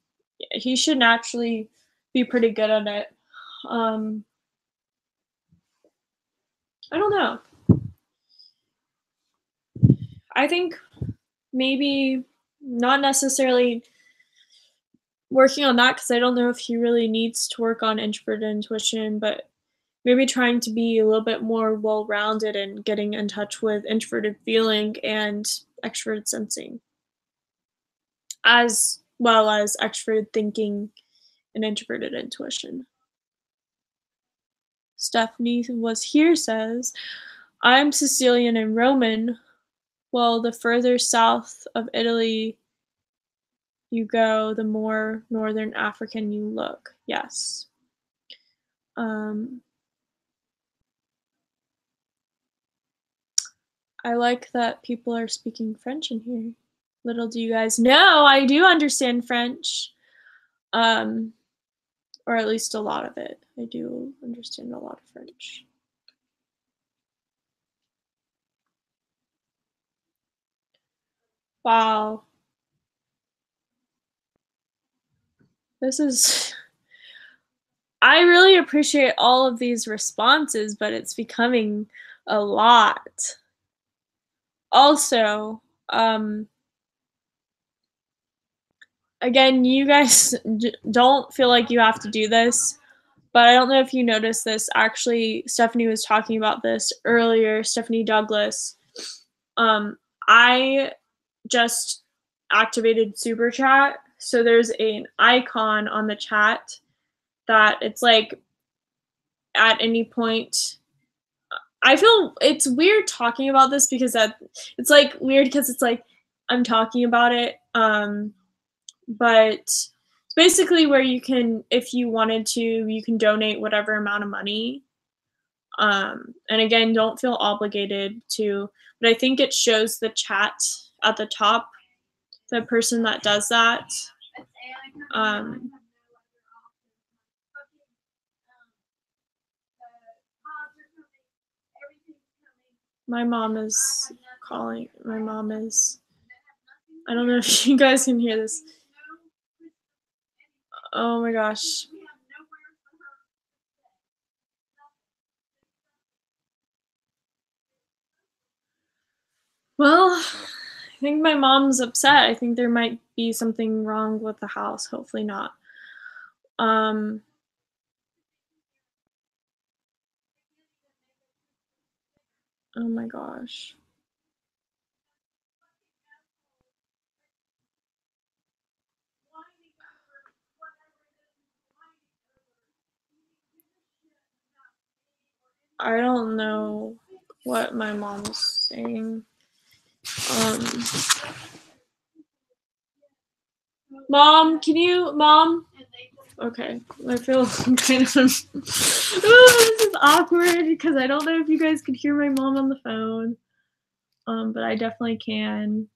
A: He should naturally be pretty good at it. I don't know. I think maybe not necessarily working on that because I don't know if he really needs to work on introverted intuition, but maybe trying to be a little bit more well-rounded and getting in touch with introverted feeling and extroverted sensing, as well as extroverted thinking and introverted intuition. Stephanie was here says, I'm Sicilian and Roman. Well, the further south of Italy you go, the more Northern African you look. Yes. I like that people are speaking French in here. Little do you guys know, I do understand French. Or at least a lot of it. I do understand a lot of French. Wow. This is I really appreciate all of these responses, but it's becoming a lot. Also, again, you guys don't feel like you have to do this, but I don't know if you noticed this. Actually, Stephanie was talking about this earlier, Stephanie Douglas. I just activated Super Chat. So there's an icon on the chat that it's like at any point. I feel it's weird talking about this because it's like weird because it's like I'm talking about it. But It's basically where you can, if you wanted to, you can donate whatever amount of money. And again, don't feel obligated to, but I think it shows the chat at the top, the person that does that. My mom is calling. My mom is, I don't know if you guys can hear this. Oh my gosh. Well, I think my mom's upset. I think there might be something wrong with the house. Hopefully not. Oh my gosh. I don't know what my mom's saying. Mom, can you, Mom? Okay, I feel kind of, this is awkward because I don't know if you guys could hear my mom on the phone, but I definitely can,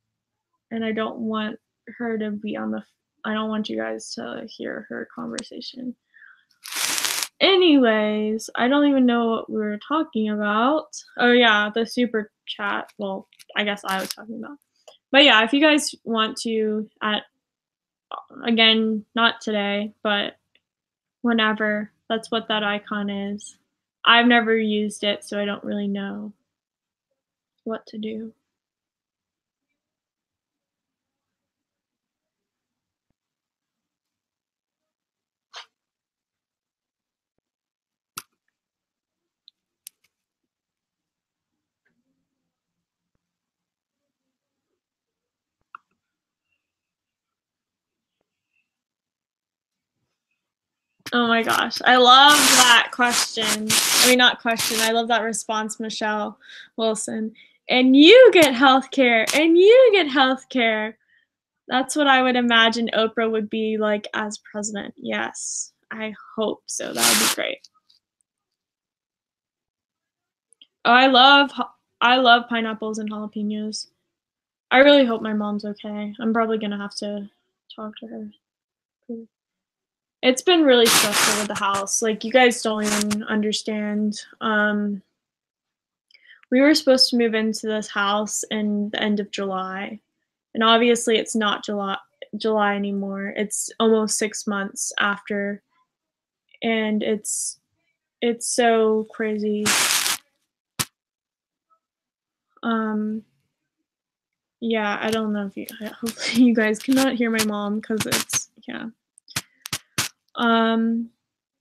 A: and I don't want her to be on the, I don't want you guys to hear her conversation. Anyways, I don't even know what we were talking about. Oh yeah, the super chat. Well, I guess I was talking about. But yeah, if you guys want to, again, not today, but whenever, that's what that icon is. I've never used it, so I don't really know what to do. Oh my gosh, I love that question. I mean, not question, I love that response, Michelle Wilson. And you get healthcare, and you get healthcare. That's what I would imagine Oprah would be like as president. Yes, I hope so. That would be great. Oh, I love pineapples and jalapenos. I really hope my mom's okay. I'm probably gonna have to talk to her. It's been really stressful with the house. Like, you guys don't even understand. We were supposed to move into this house in the end of July, and obviously it's not July anymore. It's almost 6 months after, and it's so crazy. Yeah, I don't know if you, hopefully you guys cannot hear my mom because it's, yeah.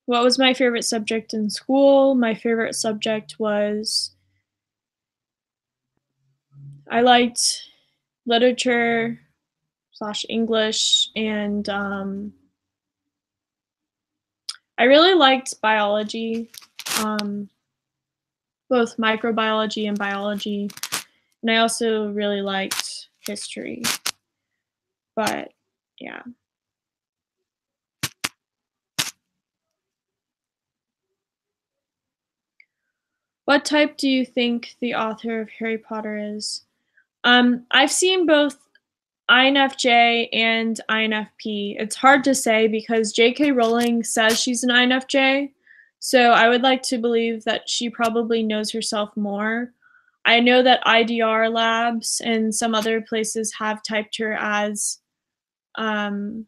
A: What was my favorite subject in school? My favorite subject was, I liked literature / English, and I really liked biology, both microbiology and biology, and I also really liked history, but yeah. What type do you think the author of Harry Potter is? I've seen both INFJ and INFp. It's hard to say because J.K. Rowling says she's an INFJ, so I would like to believe that she probably knows herself more. I know that IDR Labs and some other places have typed her as INFp,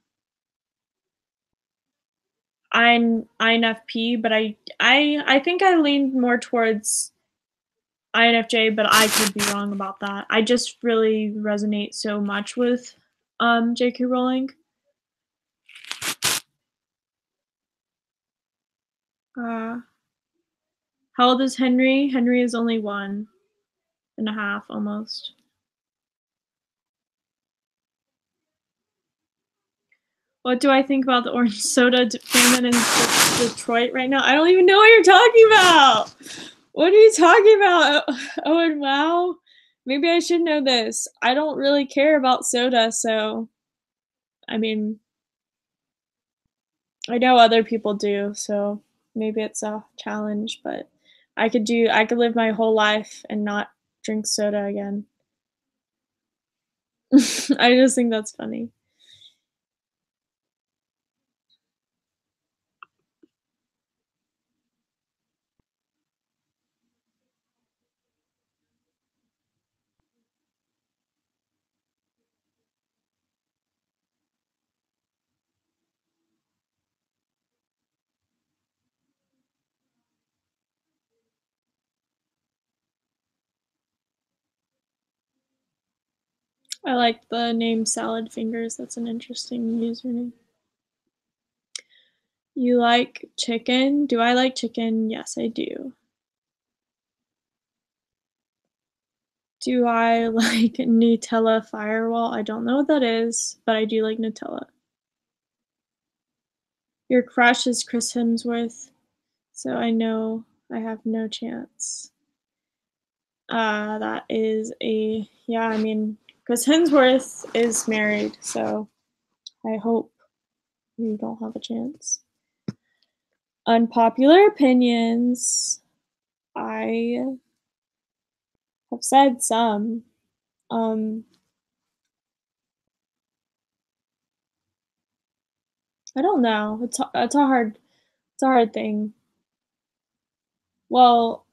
A: but I think I leaned more towards INFJ, but I could be wrong about that. I just really resonate so much with J.K. Rowling. How old is Henry? Henry is only 1.5 almost. What do I think about the orange soda famine in Detroit right now? I don't even know what you're talking about. What are you talking about? Oh, and wow. Maybe I should know this. I don't really care about soda, so I mean, I know other people do, so maybe it's a challenge, but I could live my whole life and not drink soda again. I just think that's funny. I like the name Salad Fingers. That's an interesting username. You like chicken? Do I like chicken? Yes, I do. Do I like Nutella Firewall? I don't know what that is, but I do like Nutella. Your crush is Chris Hemsworth, so I know I have no chance. That is yeah, I mean, Chris Hemsworth is married, so I hope you don't have a chance. Unpopular opinions. I have said some. I don't know. It's a hard thing. Well,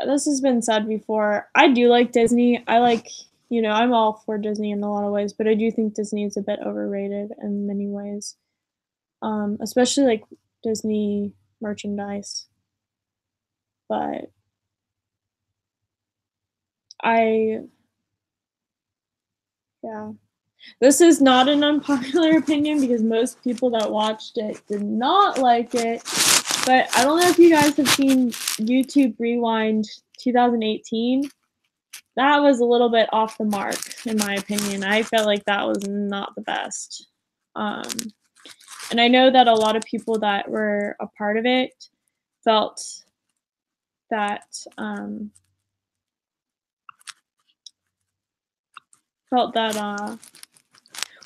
A: this has been said before. I do like Disney. I like, I'm all for Disney in a lot of ways, but I do think Disney is a bit overrated in many ways. Especially like Disney merchandise. But I, yeah. This is not an unpopular opinion because most people that watched it did not like it. But I don't know if you guys have seen YouTube Rewind 2018. That was a little bit off the mark, in my opinion. I felt like that was not the best. Um, and I know that a lot of people that were a part of it felt that felt that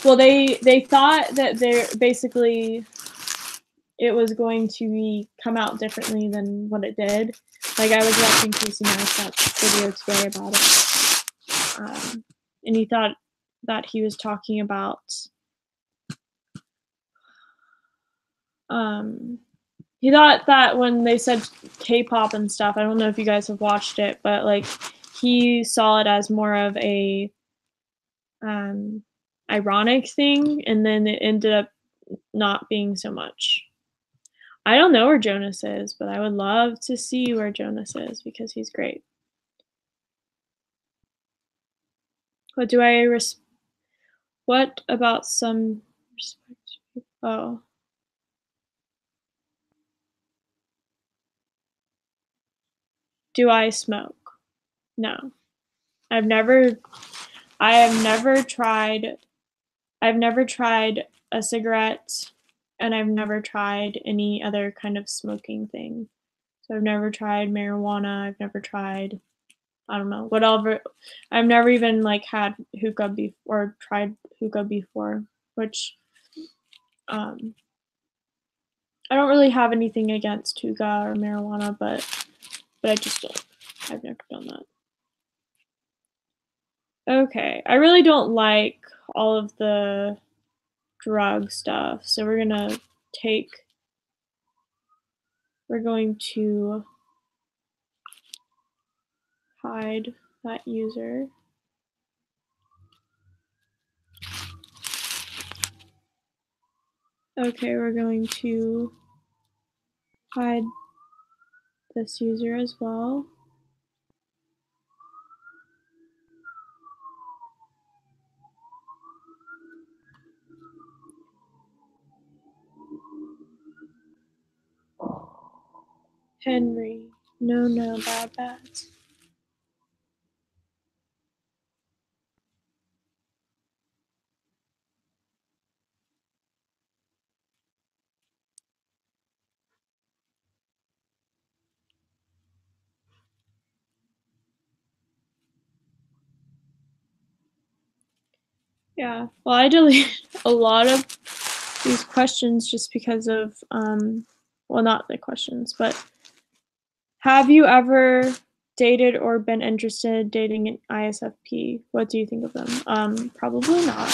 A: well they thought that they're basically it was going to come out differently than what it did. Like, I was watching Casey Neistat's video today about it, and he thought that he was talking about he thought that when they said K-pop and stuff, I don't know if you guys have watched it, but like he saw it as more of a ironic thing, and then it ended up not being so much. I don't know where Jonas is, but I would love to see where Jonas is because he's great. What do I what about some respect? Oh. Do I smoke? No. I've never I have never tried I've never tried a cigarette, and I've never tried any other kind of smoking thing. So I've never tried marijuana, I've never tried, I don't know, whatever. I've never even like had hookah or tried hookah before, which I don't really have anything against hookah or marijuana, but I just don't. I've never done that. Okay, I really don't like all of the drug stuff, so we're going to hide that user. Okay, we're going to hide this user as well. Henry. No, bad. Yeah, well, I deleted a lot of these questions just because of, well, not the questions, but have you ever dated or been interested in dating an ISFP? What do you think of them? Probably not.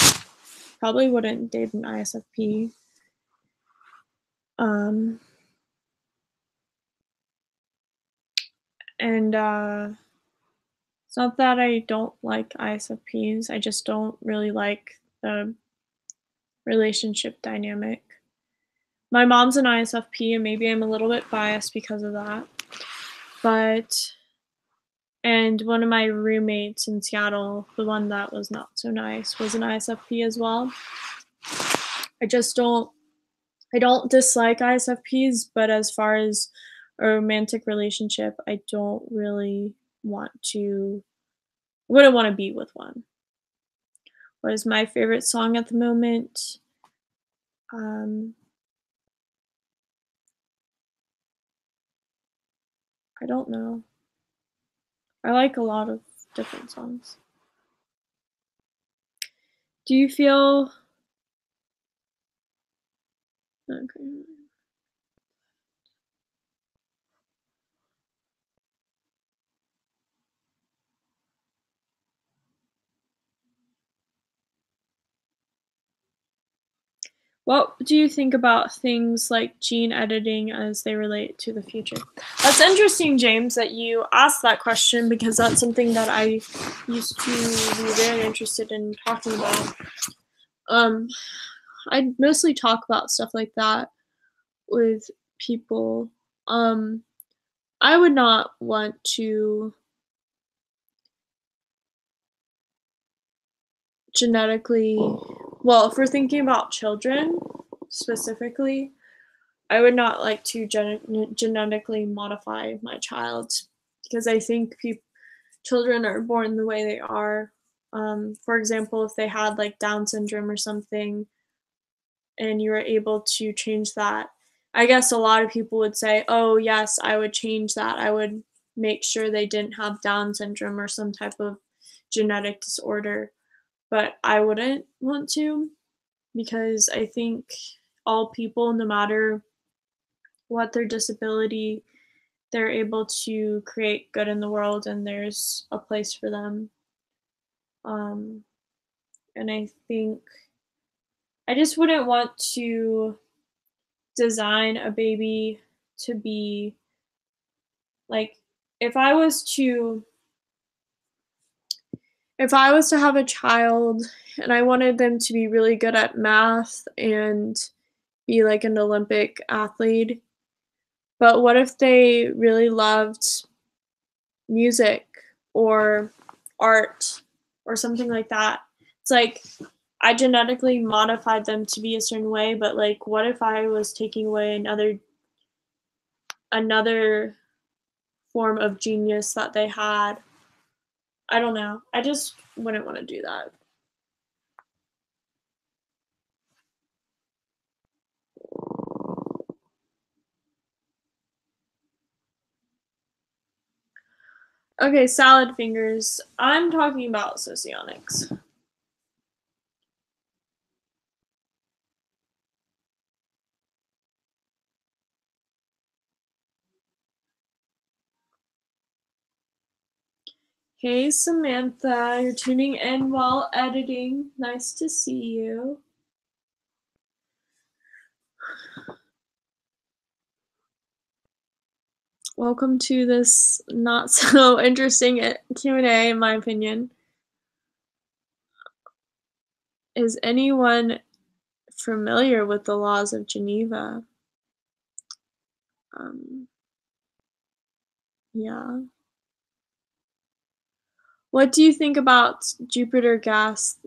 A: Probably wouldn't date an ISFP. And it's not that I don't like ISFPs, I just don't really like the relationship dynamic. My mom's an ISFP, and maybe I'm a little bit biased because of that. And one of my roommates in Seattle, the one that was not so nice, was an ISFP as well. I don't dislike ISFPs, but as far as a romantic relationship, I don't really wouldn't want to be with one. What is my favorite song at the moment? I don't know. I like a lot of different songs. Do you feel okay? What do you think about things like gene editing as they relate to the future? That's interesting, James, that you asked that question, because that's something that I used to be very interested in talking about. I mostly talk about stuff like that with people. I would not want to genetically, well, if we're thinking about children specifically, I would not like to genetically modify my child, because I think children are born the way they are. For example, if they had like Down syndrome or something, and you were able to change that, I guess a lot of people would say, oh, yes, I would change that. I would make sure they didn't have Down syndrome or some type of genetic disorder. But I wouldn't want to, because I think all people, no matter what their disability, they're able to create good in the world, and there's a place for them. And I think I just wouldn't want to design a baby to be like, if I was to have a child and I wanted them to be really good at math and be like an Olympic athlete, but what if they really loved music or art or something like that? It's like I genetically modified them to be a certain way, but like what if I was taking away another form of genius that they had? I don't know. I just wouldn't want to do that. Okay, salad fingers. I'm talking about Socionics. Hey Samantha, you're tuning in while editing. Nice to see you. Welcome to this not so interesting Q&A, in my opinion. Is anyone familiar with the laws of Geneva? Yeah. What do you think about Jupiter gas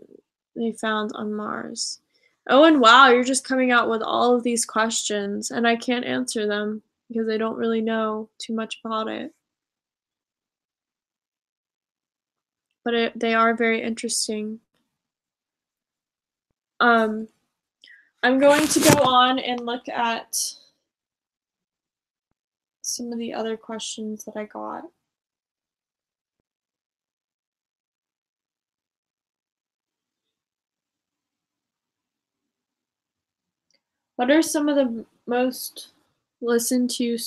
A: they found on Mars? Oh, and wow, you're just coming out with all of these questions, and I can't answer them because I don't really know too much about it. But they are very interesting. I'm going to go on and look at some of the other questions that I got. What are some of the most listened to?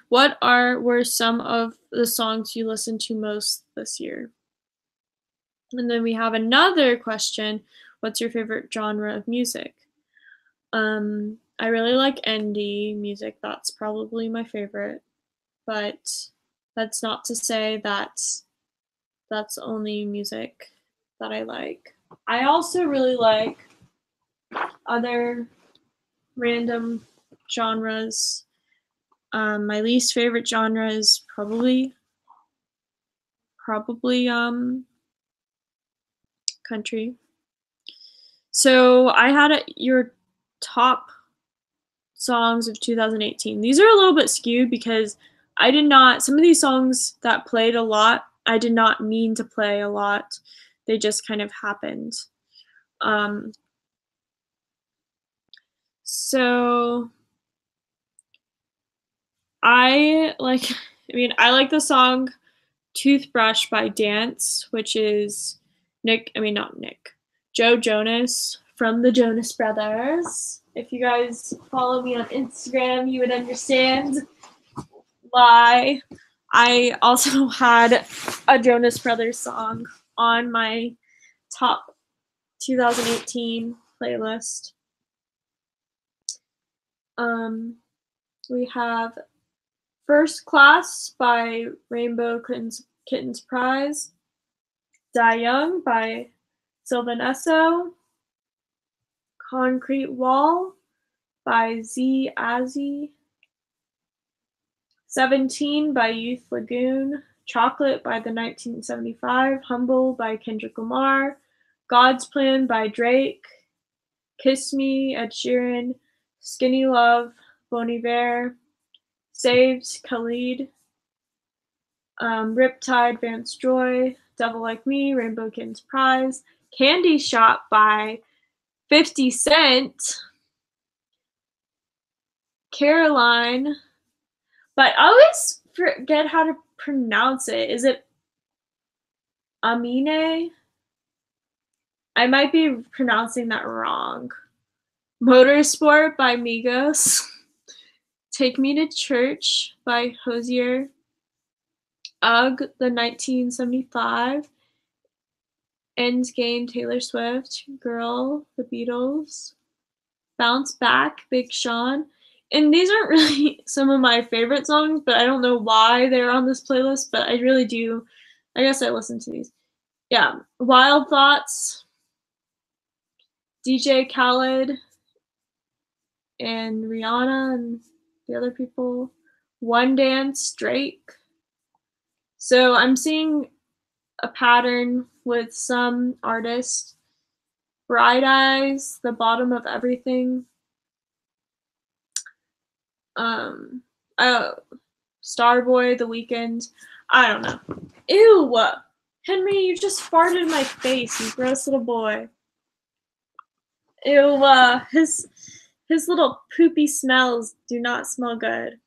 A: What were some of the songs you listened to most this year? And then we have another question. What's your favorite genre of music? I really like indie music. That's probably my favorite. But that's not to say that that's only music that I like. I also really like other random genres. My least favorite genre is probably country. So I had your top songs of 2018. These are a little bit skewed because I did not, some of these songs that played a lot, I did not mean to play a lot. They just kind of happened. So I like the song Toothbrush by Dance, which is Joe Jonas from the Jonas Brothers. If you guys follow me on Instagram, you would understand why. I also had a Jonas Brothers song on my top 2018 playlist. We have First Class by Rainbow Kitten's Prize, Die Young by Sylvan Esso, Concrete Wall by Z Azzy, 17 by Youth Lagoon, Chocolate by the 1975, Humble by Kendrick Lamar, God's Plan by Drake, Kiss Me, Ed Sheeran, Skinny Love, Bon Iver, Saved, Khalid, Riptide, Vance Joy, Devil Like Me, Rainbow Kitten's Prize, Candy Shop by 50 Cent, Caroline, but I always forget how to pronounce it. Is it Amine? I might be pronouncing that wrong. Motorsport by Migos, Take Me to Church by Hozier, Ugh, the 1975, Endgame, Taylor Swift, Girl, The Beatles, Bounce Back, Big Sean. And these aren't really some of my favorite songs, but I don't know why they're on this playlist, but I really do. I guess I listen to these. Yeah, Wild Thoughts, DJ Khaled, and Rihanna and the other people. One Dance, Drake. So I'm seeing a pattern with some artists. Bright Eyes, The Bottom of Everything. Starboy, The Weeknd. I don't know. Ew! Henry, you just farted in my face, you gross little boy. Ew, his little poopy smells do not smell good.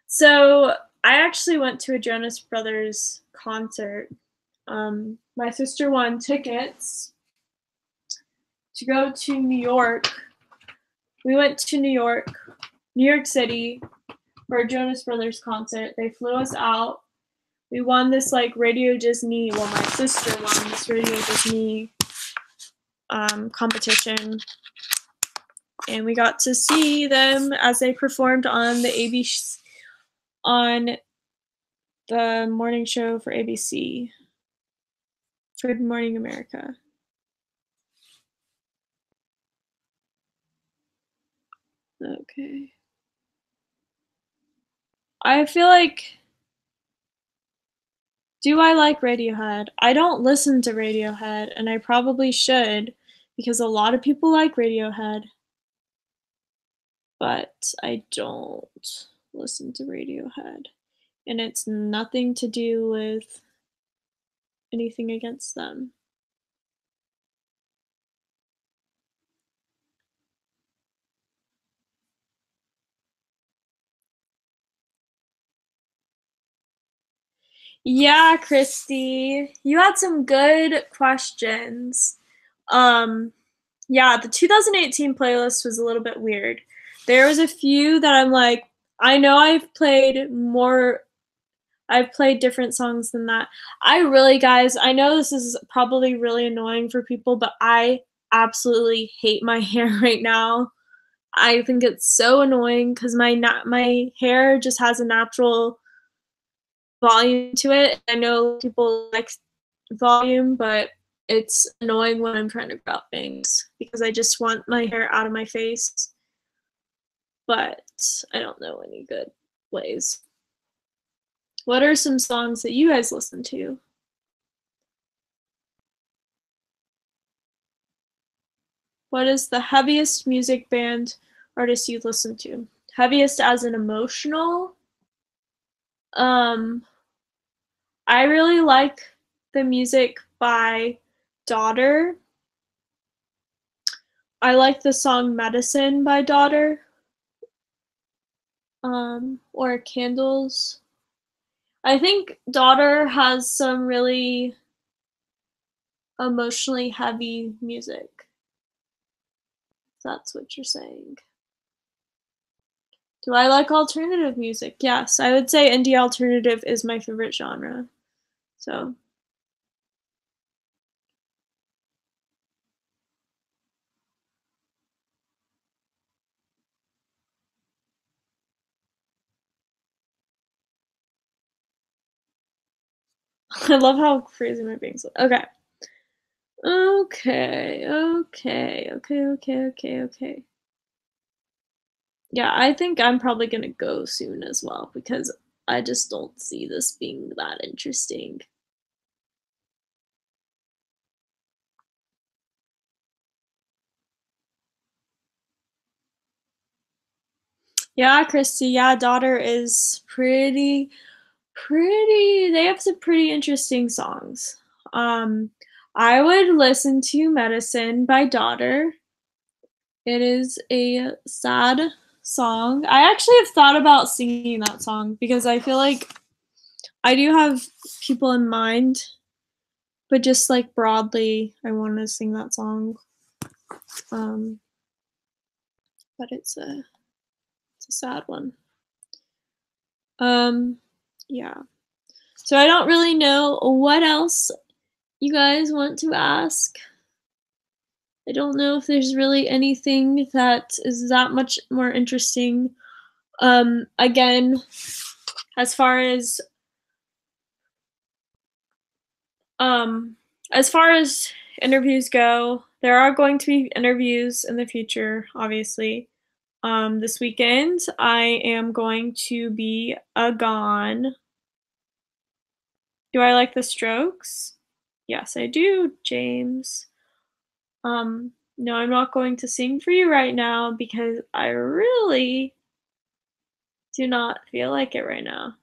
A: So I actually went to a Jonas Brothers concert. My sister won tickets to go to New York. We went to New York City for a Jonas Brothers concert. They flew us out. We won this Radio Disney, well, my sister won this Radio Disney competition. And we got to see them as they performed on on the morning show for ABC, Good Morning America. Okay. I feel like, do I like Radiohead? I don't listen to Radiohead, and I probably should, because a lot of people like Radiohead, but I don't listen to Radiohead. And it's nothing to do with anything against them. Yeah, Christy, you had some good questions. Yeah, the 2018 playlist was a little bit weird. There was a few that I'm like, I know I've played different songs than that. Guys, I know this is probably really annoying for people, but I absolutely hate my hair right now. I think it's so annoying because my hair just has a natural volume to it. I know people like volume, but it's annoying when I'm trying to grow out bangs because I just want my hair out of my face. But I don't know any good ways. What are some songs that you guys listen to? What is the heaviest music band artist you listen to? Heaviest as an emotional? Um, I really like the music by Daughter. I like the song Medicine by Daughter. Or Candles. I think Daughter has some really emotionally heavy music. If that's what you're saying. Do I like alternative music? Yes, I would say indie alternative is my favorite genre. So I love how crazy my bangs look. Okay. Okay. Yeah, I think I'm probably gonna go soon as well because I just don't see this being that interesting. Yeah, Christy, yeah, Daughter is pretty, they have some pretty interesting songs. I would listen to Medicine by Daughter. It is a sad song. I actually have thought about singing that song because I feel like I do have people in mind, but just like broadly, I want to sing that song. Um, but it's a sad one. Yeah. So I don't really know what else you guys want to ask. I don't know if there's really anything that is that much more interesting. Again, as far as um as far as interviews go, there are going to be interviews in the future, obviously. This weekend I am going to be gone. Do I like the Strokes? Yes, I do, James. No, I'm not going to sing for you right now because I really do not feel like it right now.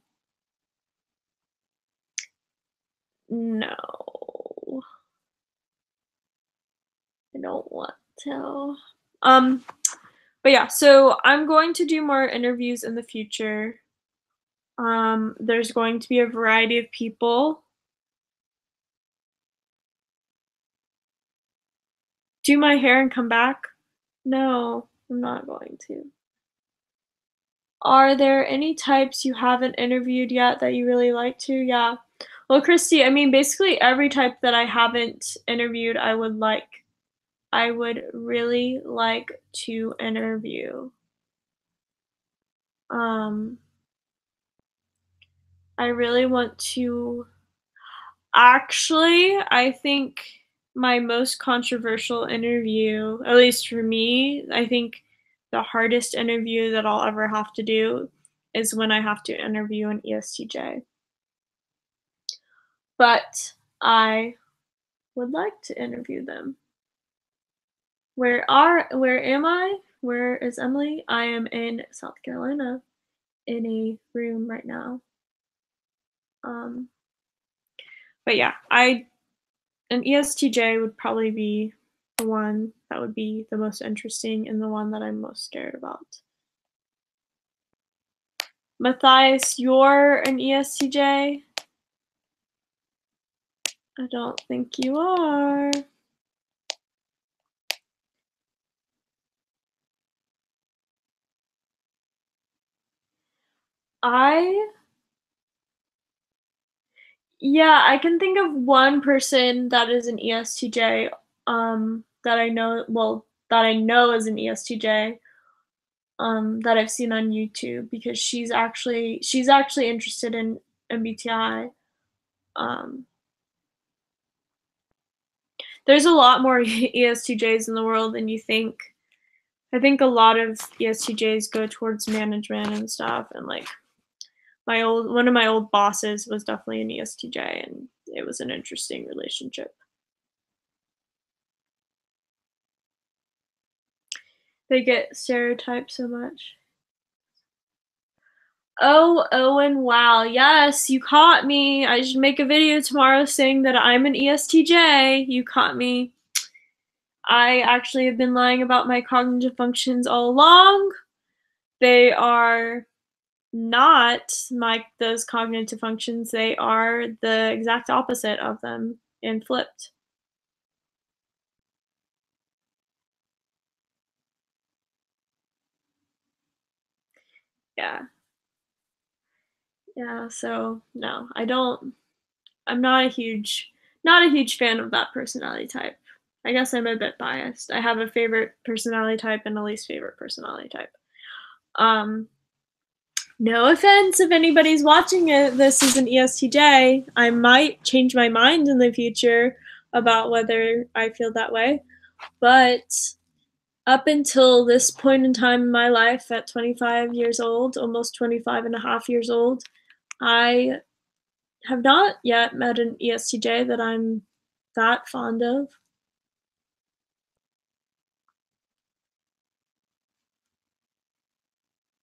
A: No. I don't want to. But yeah, so I'm going to do more interviews in the future. There's going to be a variety of people. Do my hair and come back? No, I'm not going to. Are there any types you haven't interviewed yet that you really like to? Yeah. Well, Christy, I mean, basically every type that I haven't interviewed, I would really like to interview. I really want to. Actually, I think my most controversial interview, at least for me, I think the hardest interview that I'll ever have to do is when I have to interview an ESTJ. But I would like to interview them. Where am I? Where is Emily? I am in South Carolina in a room right now. But yeah, an ESTJ would probably be the one that would be the most interesting and the one that I'm most scared about. Matthias, you're an ESTJ? I don't think you are. Yeah, I can think of one person that is an ESTJ, that I know is an ESTJ, that I've seen on YouTube because she's actually interested in MBTI. Um, there's a lot more ESTJs in the world than you think. I think a lot of ESTJs go towards management and stuff, and like one of my old bosses was definitely an ESTJ, and it was an interesting relationship. They get stereotyped so much. Oh, Owen, wow. Yes, you caught me. I should make a video tomorrow saying that I'm an ESTJ. You caught me. I actually have been lying about my cognitive functions all along. They are not those cognitive functions. They are the exact opposite of them and flipped. Yeah. Yeah, so no, I'm not a huge fan of that personality type. I guess I'm a bit biased. I have a favorite personality type and a least favorite personality type. Um, no offense if anybody's watching this is an ESTJ. I might change my mind in the future about whether I feel that way. But up until this point in time in my life at 25 years old, almost 25 and a half years old, I have not yet met an ESTJ that I'm that fond of.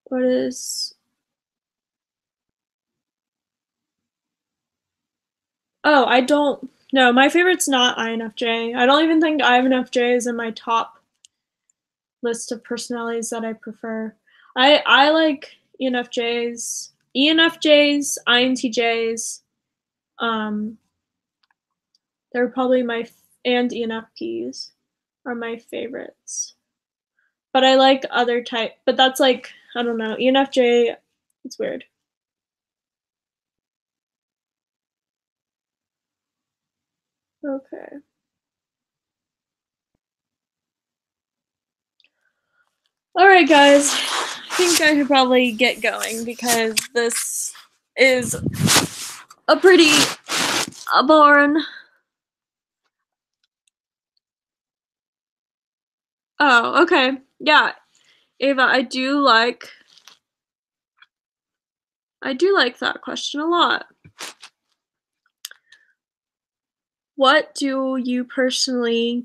A: What is... Oh, I don't... No, my favorite's not INFJ. I don't even think INFJ is in my top list of personalities that I prefer. I like ENFJs, INTJs, they're probably and ENFPs are my favorites. But I like other type, but that's like, I don't know, ENFJ, it's weird. Okay. Alright, guys. I think I should probably get going because this is a pretty boring. Oh, okay. Yeah. Ava, I do like that question a lot. What do you personally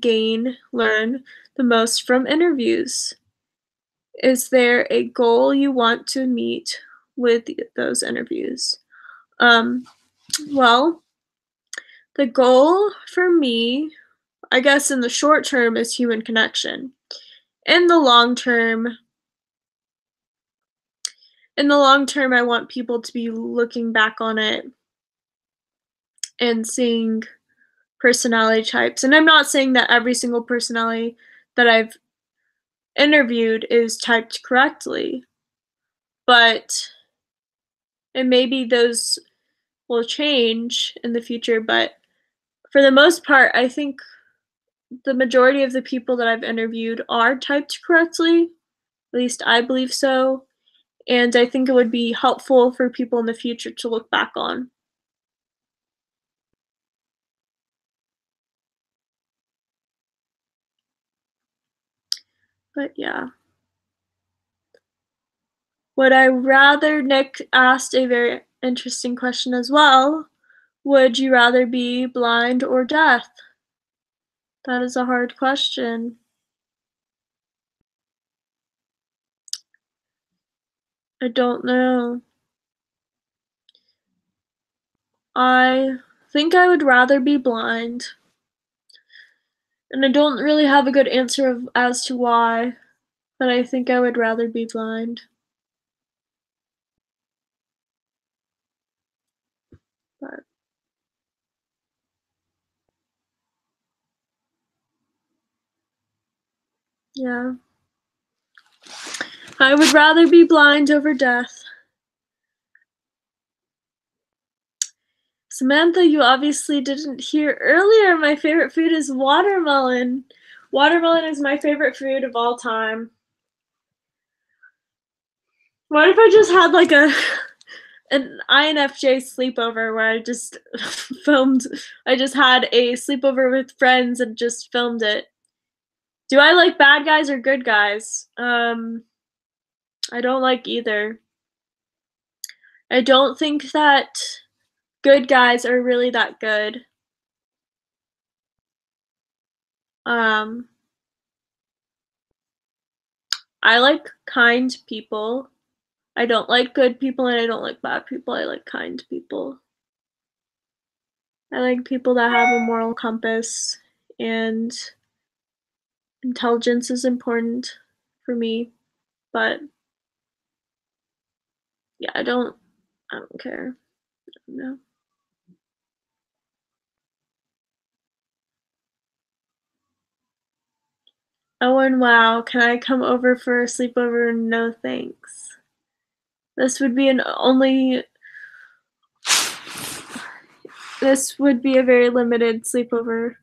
A: learn the most from interviews? Is there a goal you want to meet with those interviews? Well, the goal for me, I guess in the short term, is human connection. In the long term, I want people to be looking back on it and seeing personality types. And I'm not saying that every single personality that I've interviewed is typed correctly, but and maybe those will change in the future, but for the most part, I think the majority of the people that I've interviewed are typed correctly. At least I believe so. And I think it would be helpful for people in the future to look back on. But yeah. Would I rather, Nick asked a very interesting question as well. Would you rather be blind or deaf? That is a hard question. I don't know. I think I would rather be blind. And I don't really have a good answer as to why, but I think I would rather be blind. But yeah. I would rather be blind over deaf. Samantha, you obviously didn't hear earlier. My favorite food is watermelon. Watermelon is my favorite food of all time. What if I just had like an INFJ sleepover where I just I just had a sleepover with friends and just filmed it. Do I like bad guys or good guys? I don't like either. I don't think that good guys are really that good. I like kind people. I don't like good people and I don't like bad people. I like kind people. I like people that have a moral compass, and intelligence is important for me, but yeah, I don't care. No. Oh, and wow, can I come over for a sleepover? No thanks. This would be this would be a very limited sleepover.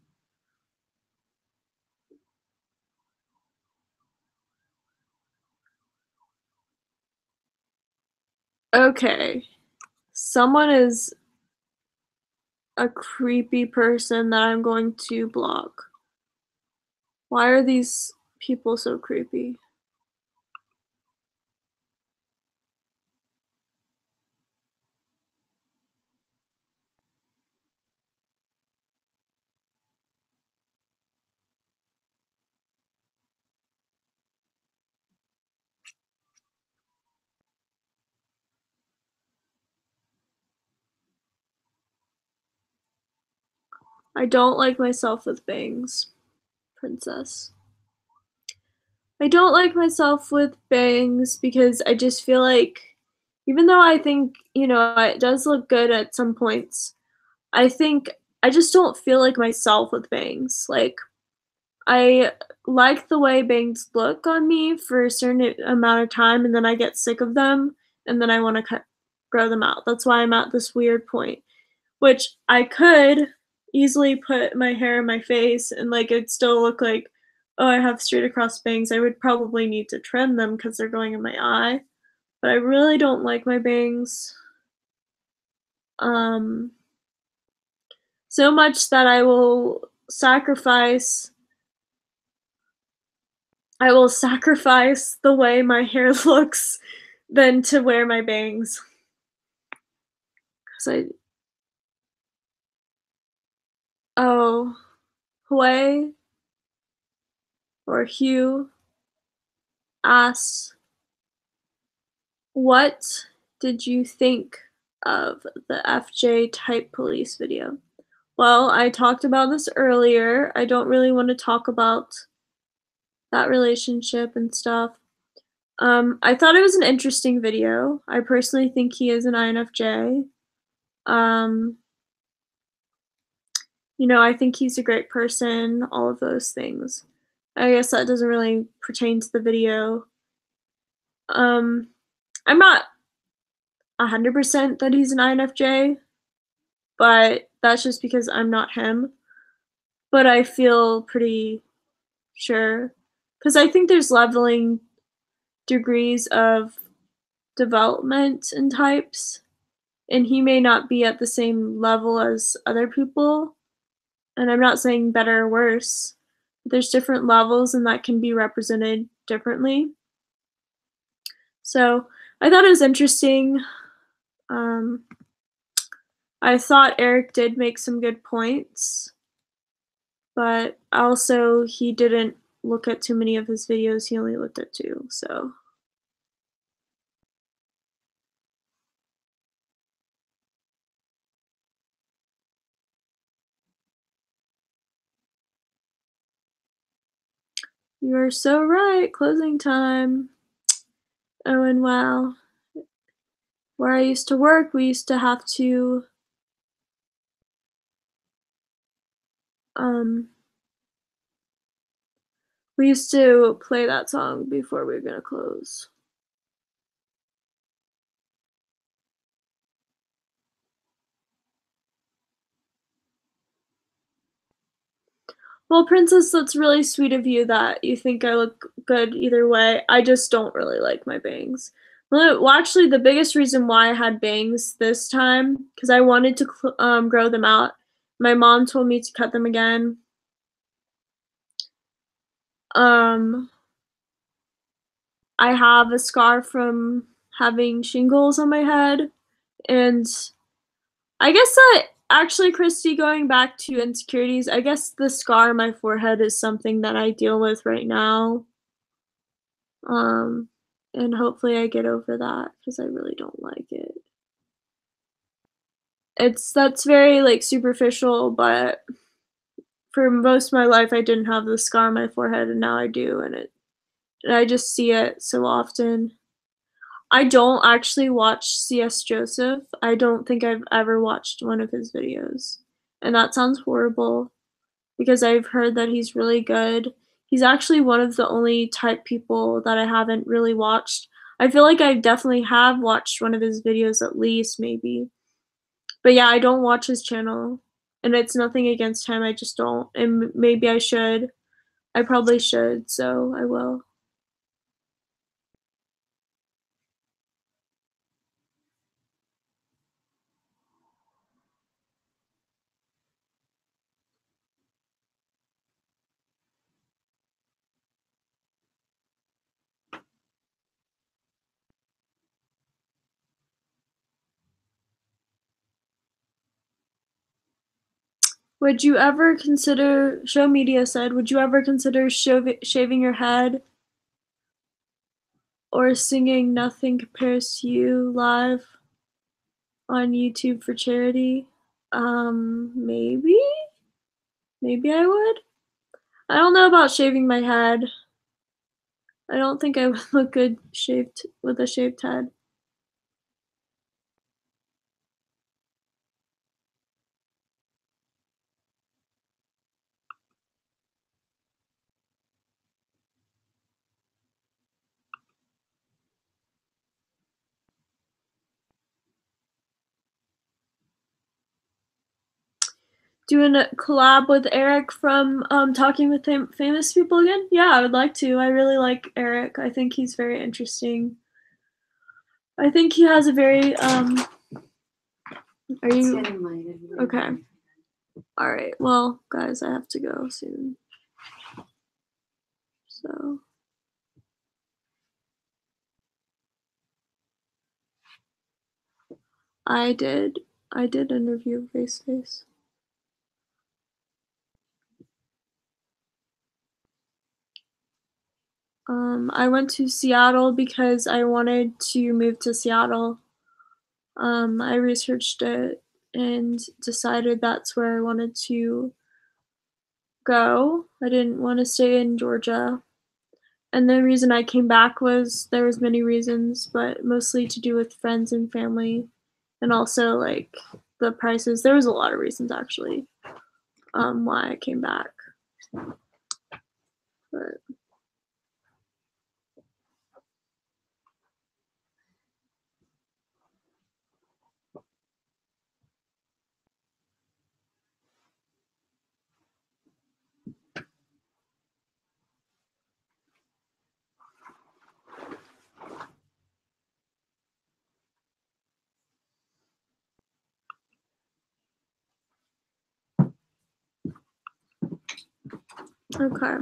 A: Okay. Someone is a creepy person that I'm going to block. Why are these people so creepy? I don't like myself with bangs, princess. I don't like myself with bangs because I just feel like, even though I think, it does look good at some points, I think I just don't feel like myself with bangs. Like, I like the way bangs look on me for a certain amount of time, and then I get sick of them, and then I want to grow them out. That's why I'm at this weird point, which I could easily put my hair in my face and like it'd still look like, oh, I have straight across bangs. I would probably need to trim them because they're going in my eye, but I really don't like my bangs. So much that I will sacrifice the way my hair looks than to wear my bangs. Cause Hue or Hugh asks, what did you think of the FJ type police video? Well, I talked about this earlier. I don't really want to talk about that relationship and stuff. I thought it was an interesting video. I personally think he is an INFJ. I think he's a great person, all of those things. I guess that doesn't really pertain to the video. I'm not 100% that he's an INFJ, but that's just because I'm not him. But I feel pretty sure, because I think there's leveling degrees of development and types, and he may not be at the same level as other people. And I'm not saying better or worse. There's different levels, and that can be represented differently. So I thought it was interesting. I thought Eric did make some good points, but also he didn't look at too many of his videos. He only looked at 2, so. You are so right. Closing time. Oh, and wow. Where I used to work, we used to have to we used to play that song before we were gonna close. Well, Princess, that's really sweet of you that you think I look good either way. I just don't really like my bangs. Well, actually, the biggest reason why I had bangs this time, because I wanted to grow them out. My mom told me to cut them again. I have a scar from having shingles on my head, and I guess that actually, Christy, going back to insecurities, I guess the scar on my forehead is something that I deal with right now. And hopefully I get over that because I really don't like it. That's very like superficial, but for most of my life I didn't have the scar on my forehead, and now I do, and I just see it so often. I don't actually watch C.S. Joseph. I don't think I've ever watched one of his videos. And that sounds horrible because I've heard that he's really good. He's actually one of the only type people that I haven't really watched. I feel like I definitely have watched one of his videos at least, maybe. But yeah, I don't watch his channel. And it's nothing against him, I just don't. And maybe I should. I probably should, so I will. Would you ever consider, Show Media said, would you ever consider shaving your head or singing Nothing Compares to You live on YouTube for charity? Maybe? Maybe I would. I don't know about shaving my head. I don't think I would look good shaved with a shaved head. Doing a collab with Eric from Talking with Famous People again? Yeah, I would like to. I really like Eric. I think he's very interesting. I think he has a very are you okay? All right. Well, guys, I have to go soon. So I did interview face to face. I went to Seattle because I wanted to move to Seattle. I researched it and decided that's where I wanted to go. I didn't want to stay in Georgia. And the reason I came back was there was many reasons, but mostly to do with friends and family, and also like the prices. There was a lot of reasons actually why I came back. But okay.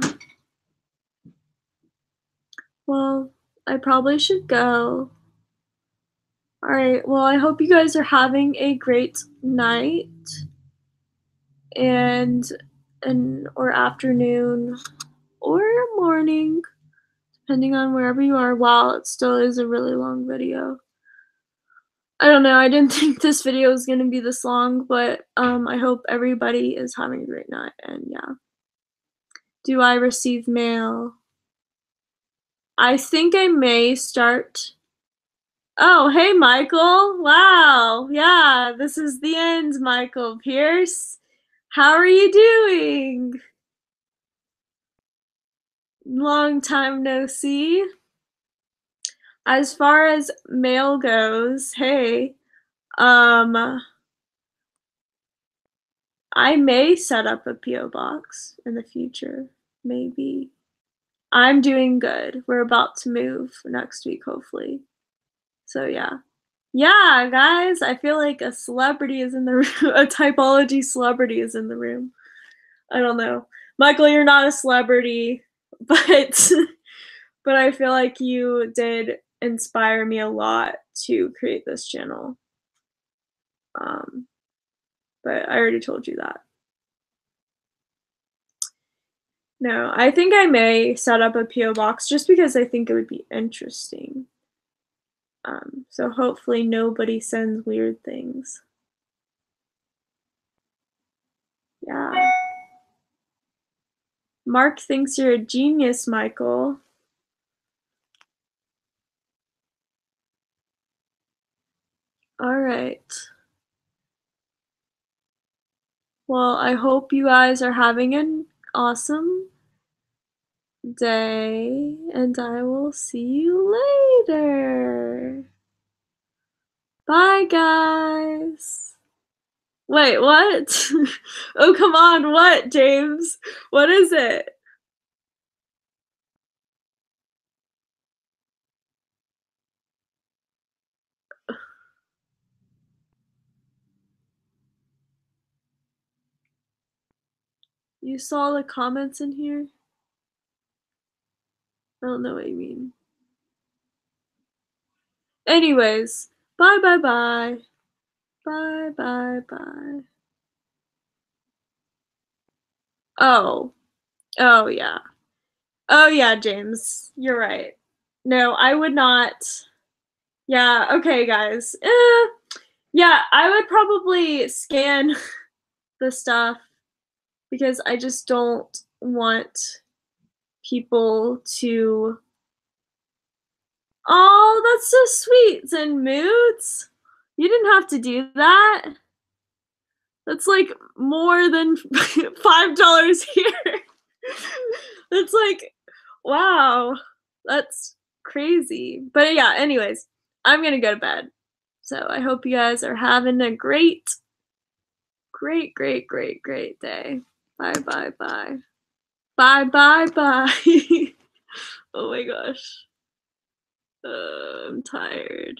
A: Well, I probably should go. All right. Well, I hope you guys are having a great night and or afternoon or morning, depending on wherever you are. Wow, it still is a really long video. I don't know. I didn't think this video was going to be this long, but I hope everybody is having a great night. And yeah. Do I receive mail? I think I may start. Oh, hey, Michael. Wow. Yeah, this is the end, Michael Pierce. How are you doing? Long time no see. As far as mail goes, hey, I may set up a P.O. box in the future. Maybe. I'm doing good. We're about to move next week, hopefully. So yeah. Yeah, guys, I feel like a celebrity is in the room. A typology celebrity is in the room. I don't know. Michael, you're not a celebrity, but but I feel like you did inspire me a lot to create this channel. But I already told you that. No, I think I may set up a P.O. box just because I think it would be interesting. So hopefully nobody sends weird things. Yeah. Mark thinks you're a genius, Michael. All right. Well, I hope you guys are having an awesome day, and I will see you later. Bye, guys. Wait, what? Oh, come on, what, James? What is it? You saw the comments in here? I don't know what you mean. Anyways, bye bye bye. Bye bye bye. Oh. Oh yeah. Oh yeah, James. You're right. No, I would not. Yeah, okay guys. Yeah, I would probably scan the stuff because I just don't want people to. Oh, that's so sweet. And moods. You didn't have to do that. That's like more than $5 here. That's like, wow, that's crazy. But yeah, anyways, I'm gonna go to bed. So I hope you guys are having a great day. Bye bye bye. Bye bye bye. Oh my gosh. I'm tired.